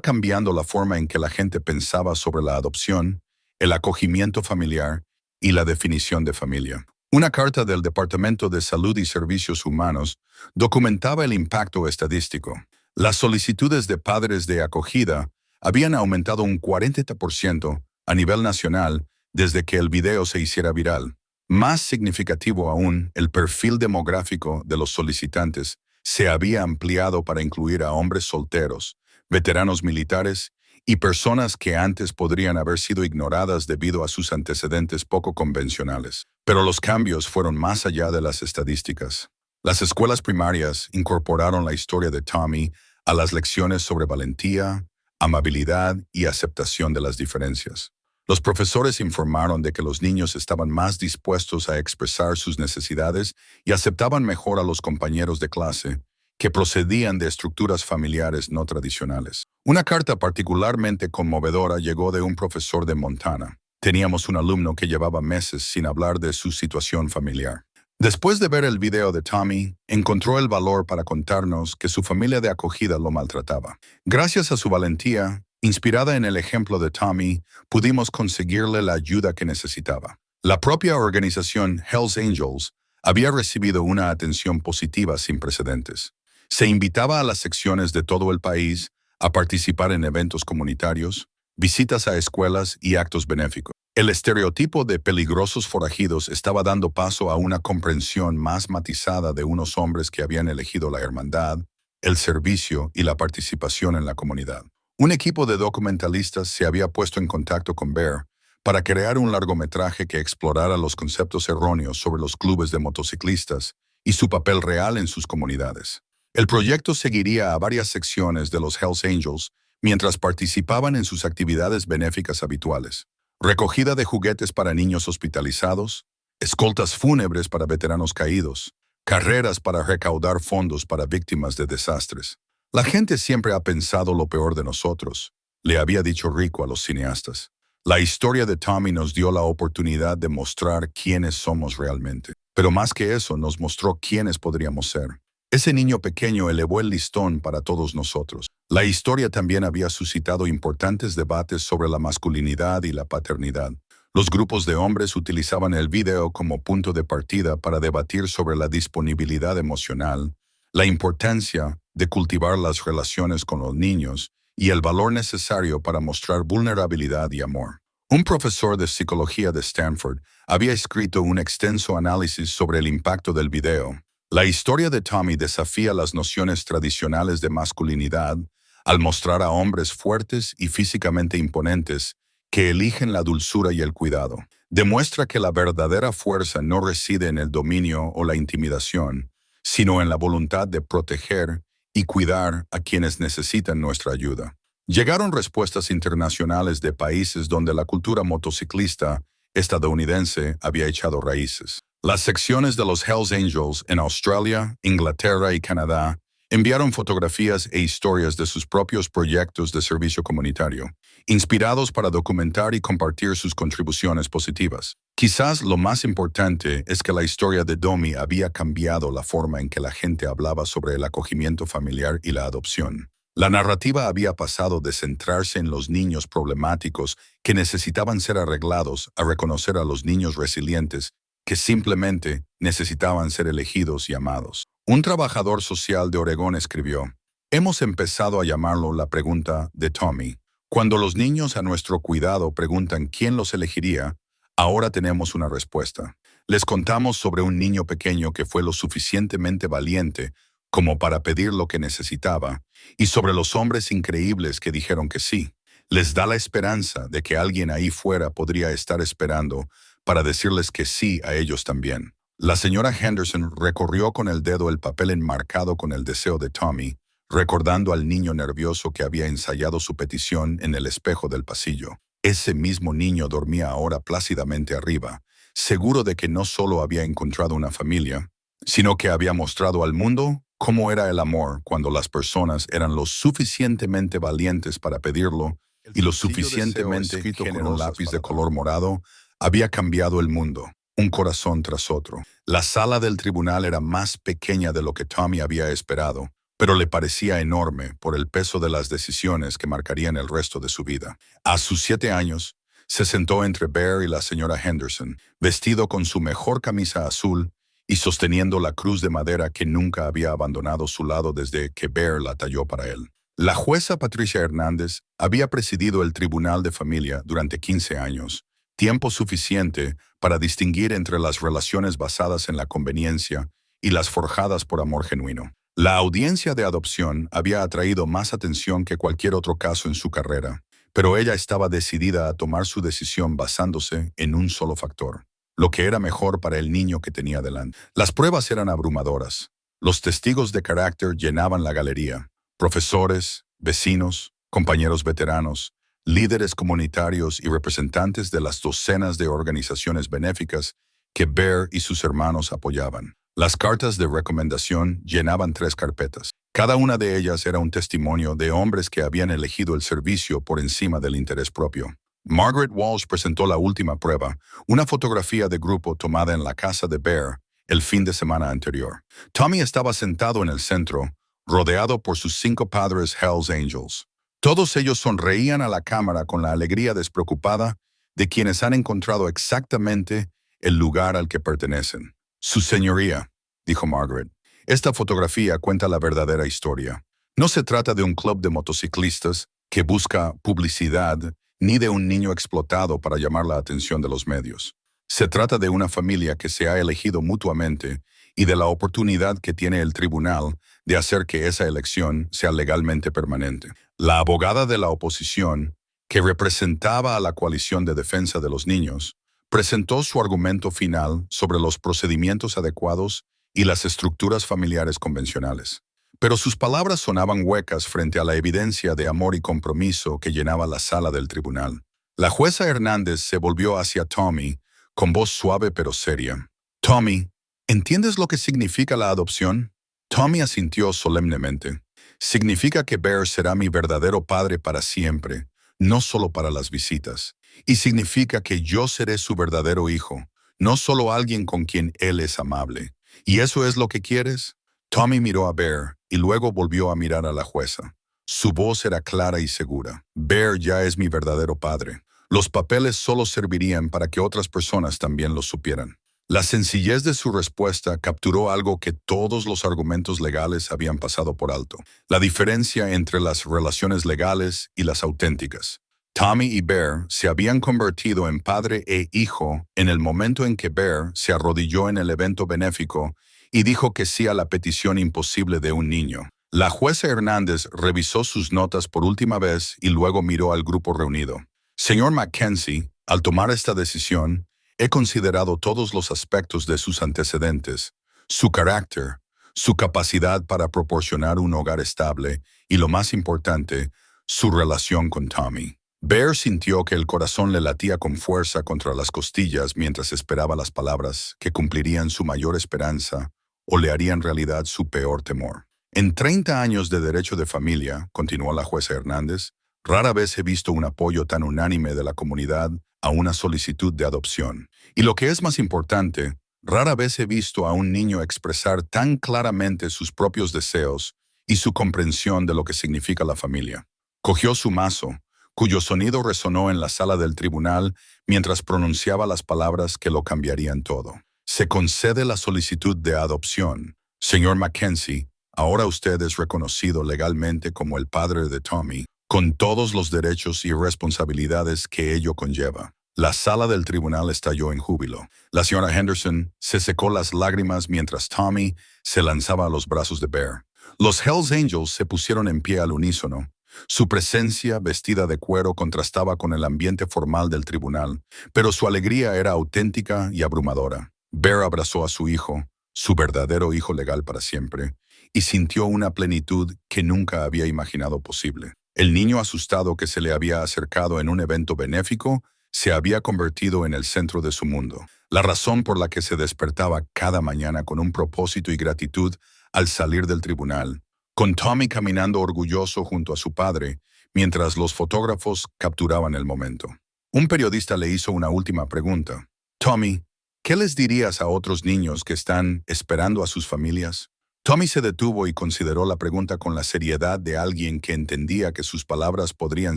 cambiando la forma en que la gente pensaba sobre la adopción, el acogimiento familiar y la definición de familia. Una carta del Departamento de Salud y Servicios Humanos documentaba el impacto estadístico. Las solicitudes de padres de acogida habían aumentado un 40% a nivel nacional desde que el video se hiciera viral. Más significativo aún, el perfil demográfico de los solicitantes se había ampliado para incluir a hombres solteros, veteranos militares y personas que antes podrían haber sido ignoradas debido a sus antecedentes poco convencionales. Pero los cambios fueron más allá de las estadísticas. Las escuelas primarias incorporaron la historia de Tommy a las lecciones sobre valentía, amabilidad y aceptación de las diferencias. Los profesores informaron de que los niños estaban más dispuestos a expresar sus necesidades y aceptaban mejor a los compañeros de clase, que procedían de estructuras familiares no tradicionales. Una carta particularmente conmovedora llegó de un profesor de Montana. Teníamos un alumno que llevaba meses sin hablar de su situación familiar. Después de ver el video de Tommy, encontró el valor para contarnos que su familia de acogida lo maltrataba. Gracias a su valentía, inspirada en el ejemplo de Tommy, pudimos conseguirle la ayuda que necesitaba. La propia organización Hells Angels había recibido una atención positiva sin precedentes. Se invitaba a las secciones de todo el país a participar en eventos comunitarios, visitas a escuelas y actos benéficos. El estereotipo de peligrosos forajidos estaba dando paso a una comprensión más matizada de unos hombres que habían elegido la hermandad, el servicio y la participación en la comunidad. Un equipo de documentalistas se había puesto en contacto con Bear para crear un largometraje que explorara los conceptos erróneos sobre los clubes de motociclistas y su papel real en sus comunidades. El proyecto seguiría a varias secciones de los Hells Angels mientras participaban en sus actividades benéficas habituales. Recogida de juguetes para niños hospitalizados, escoltas fúnebres para veteranos caídos, carreras para recaudar fondos para víctimas de desastres. La gente siempre ha pensado lo peor de nosotros, le había dicho Rico a los cineastas. La historia de Tommy nos dio la oportunidad de mostrar quiénes somos realmente. Pero más que eso, nos mostró quiénes podríamos ser. Ese niño pequeño elevó el listón para todos nosotros. La historia también había suscitado importantes debates sobre la masculinidad y la paternidad. Los grupos de hombres utilizaban el video como punto de partida para debatir sobre la disponibilidad emocional, la importancia de cultivar las relaciones con los niños y el valor necesario para mostrar vulnerabilidad y amor. Un profesor de psicología de Stanford había escrito un extenso análisis sobre el impacto del video. La historia de Tommy desafía las nociones tradicionales de masculinidad al mostrar a hombres fuertes y físicamente imponentes que eligen la dulzura y el cuidado. Demuestra que la verdadera fuerza no reside en el dominio o la intimidación, sino en la voluntad de proteger y cuidar a quienes necesitan nuestra ayuda. Llegaron respuestas internacionales de países donde la cultura motociclista estadounidense había echado raíces. Las secciones de los Hells Angels en Australia, Inglaterra y Canadá enviaron fotografías e historias de sus propios proyectos de servicio comunitario, inspirados para documentar y compartir sus contribuciones positivas. Quizás lo más importante es que la historia de Tommy había cambiado la forma en que la gente hablaba sobre el acogimiento familiar y la adopción. La narrativa había pasado de centrarse en los niños problemáticos que necesitaban ser arreglados a reconocer a los niños resilientes que simplemente necesitaban ser elegidos y amados. Un trabajador social de Oregón escribió: "Hemos empezado a llamarlo la pregunta de Tommy. Cuando los niños a nuestro cuidado preguntan quién los elegiría, ahora tenemos una respuesta. Les contamos sobre un niño pequeño que fue lo suficientemente valiente como para pedir lo que necesitaba, y sobre los hombres increíbles que dijeron que sí. Les da la esperanza de que alguien ahí fuera podría estar esperando para decirles que sí a ellos también". La señora Henderson recorrió con el dedo el papel enmarcado con el deseo de Tommy, recordando al niño nervioso que había ensayado su petición en el espejo del pasillo. Ese mismo niño dormía ahora plácidamente arriba, seguro de que no solo había encontrado una familia, sino que había mostrado al mundo cómo era el amor cuando las personas eran lo suficientemente valientes para pedirlo y lo suficientemente escrito con un lápiz de color morado había cambiado el mundo, un corazón tras otro. La sala del tribunal era más pequeña de lo que Tommy había esperado, pero le parecía enorme por el peso de las decisiones que marcarían el resto de su vida. A sus 7 años, se sentó entre Bear y la señora Henderson, vestido con su mejor camisa azul y sosteniendo la cruz de madera que nunca había abandonado su lado desde que Bear la talló para él. La jueza Patricia Hernández había presidido el Tribunal de Familia durante 15 años, tiempo suficiente para distinguir entre las relaciones basadas en la conveniencia y las forjadas por amor genuino. La audiencia de adopción había atraído más atención que cualquier otro caso en su carrera, pero ella estaba decidida a tomar su decisión basándose en un solo factor: lo que era mejor para el niño que tenía delante. Las pruebas eran abrumadoras. Los testigos de carácter llenaban la galería: profesores, vecinos, compañeros veteranos, líderes comunitarios y representantes de las docenas de organizaciones benéficas que Bear y sus hermanos apoyaban. Las cartas de recomendación llenaban 3 carpetas. Cada una de ellas era un testimonio de hombres que habían elegido el servicio por encima del interés propio. Margaret Walsh presentó la última prueba, una fotografía de grupo tomada en la casa de Bear el fin de semana anterior. Tommy estaba sentado en el centro, rodeado por sus 5 padres Hells Angels. Todos ellos sonreían a la cámara con la alegría despreocupada de quienes han encontrado exactamente el lugar al que pertenecen. "Su señoría", dijo Margaret, "esta fotografía cuenta la verdadera historia. No se trata de un club de motociclistas que busca publicidad ni de un niño explotado para llamar la atención de los medios. Se trata de una familia que se ha elegido mutuamente y de la oportunidad que tiene el tribunal de hacer que esa elección sea legalmente permanente". La abogada de la oposición, que representaba a la coalición de defensa de los niños, presentó su argumento final sobre los procedimientos adecuados y las estructuras familiares convencionales. Pero sus palabras sonaban huecas frente a la evidencia de amor y compromiso que llenaba la sala del tribunal. La jueza Hernández se volvió hacia Tommy con voz suave pero seria. Tommy, ¿entiendes lo que significa la adopción? Tommy asintió solemnemente. Significa que Bear será mi verdadero padre para siempre, no solo para las visitas. Y significa que yo seré su verdadero hijo, no solo alguien con quien él es amable. ¿Y eso es lo que quieres? Tommy miró a Bear y luego volvió a mirar a la jueza. Su voz era clara y segura. Bear ya es mi verdadero padre. Los papeles solo servirían para que otras personas también lo supieran. La sencillez de su respuesta capturó algo que todos los argumentos legales habían pasado por alto: la diferencia entre las relaciones legales y las auténticas. Tommy y Bear se habían convertido en padre e hijo en el momento en que Bear se arrodilló en el evento benéfico y dijo que sí a la petición imposible de un niño. La jueza Hernández revisó sus notas por última vez y luego miró al grupo reunido. Señor Mackenzie, al tomar esta decisión, he considerado todos los aspectos de sus antecedentes, su carácter, su capacidad para proporcionar un hogar estable y, lo más importante, su relación con Tommy. Bear sintió que el corazón le latía con fuerza contra las costillas mientras esperaba las palabras que cumplirían su mayor esperanza o le harían realidad su peor temor. En 30 años de derecho de familia, continuó la jueza Hernández, rara vez he visto un apoyo tan unánime de la comunidad a una solicitud de adopción. Y lo que es más importante, rara vez he visto a un niño expresar tan claramente sus propios deseos y su comprensión de lo que significa la familia. Cogió su mazo, cuyo sonido resonó en la sala del tribunal mientras pronunciaba las palabras que lo cambiarían todo. Se concede la solicitud de adopción. Señor Mackenzie, ahora usted es reconocido legalmente como el padre de Tommy, con todos los derechos y responsabilidades que ello conlleva. La sala del tribunal estalló en júbilo. La señora Henderson se secó las lágrimas mientras Tommy se lanzaba a los brazos de Bear. Los Hells Angels se pusieron en pie al unísono. Su presencia, vestida de cuero, contrastaba con el ambiente formal del tribunal, pero su alegría era auténtica y abrumadora. Bear abrazó a su hijo, su verdadero hijo legal para siempre, y sintió una plenitud que nunca había imaginado posible. El niño asustado que se le había acercado en un evento benéfico se había convertido en el centro de su mundo, la razón por la que se despertaba cada mañana con un propósito y gratitud al salir del tribunal, con Tommy caminando orgulloso junto a su padre, mientras los fotógrafos capturaban el momento. Un periodista le hizo una última pregunta. Tommy, ¿qué les dirías a otros niños que están esperando a sus familias? Tommy se detuvo y consideró la pregunta con la seriedad de alguien que entendía que sus palabras podrían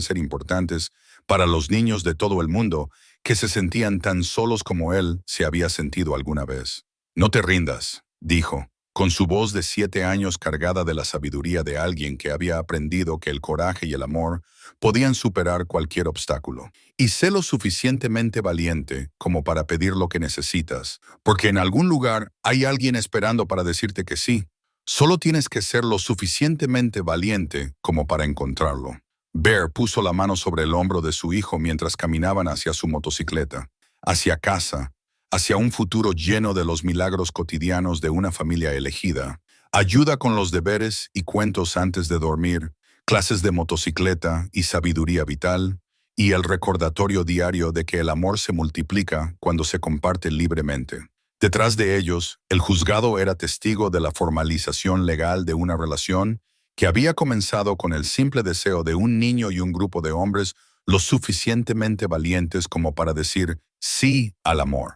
ser importantes para los niños de todo el mundo que se sentían tan solos como él se había sentido alguna vez. No te rindas, dijo, con su voz de 7 años cargada de la sabiduría de alguien que había aprendido que el coraje y el amor podían superar cualquier obstáculo. Y sé lo suficientemente valiente como para pedir lo que necesitas, porque en algún lugar hay alguien esperando para decirte que sí. Solo tienes que ser lo suficientemente valiente como para encontrarlo. Bear puso la mano sobre el hombro de su hijo mientras caminaban hacia su motocicleta, hacia casa, hacia un futuro lleno de los milagros cotidianos de una familia elegida, ayuda con los deberes y cuentos antes de dormir, clases de motocicleta y sabiduría vital, y el recordatorio diario de que el amor se multiplica cuando se comparte libremente. Detrás de ellos, el juzgado era testigo de la formalización legal de una relación que había comenzado con el simple deseo de un niño y un grupo de hombres lo suficientemente valientes como para decir sí al amor.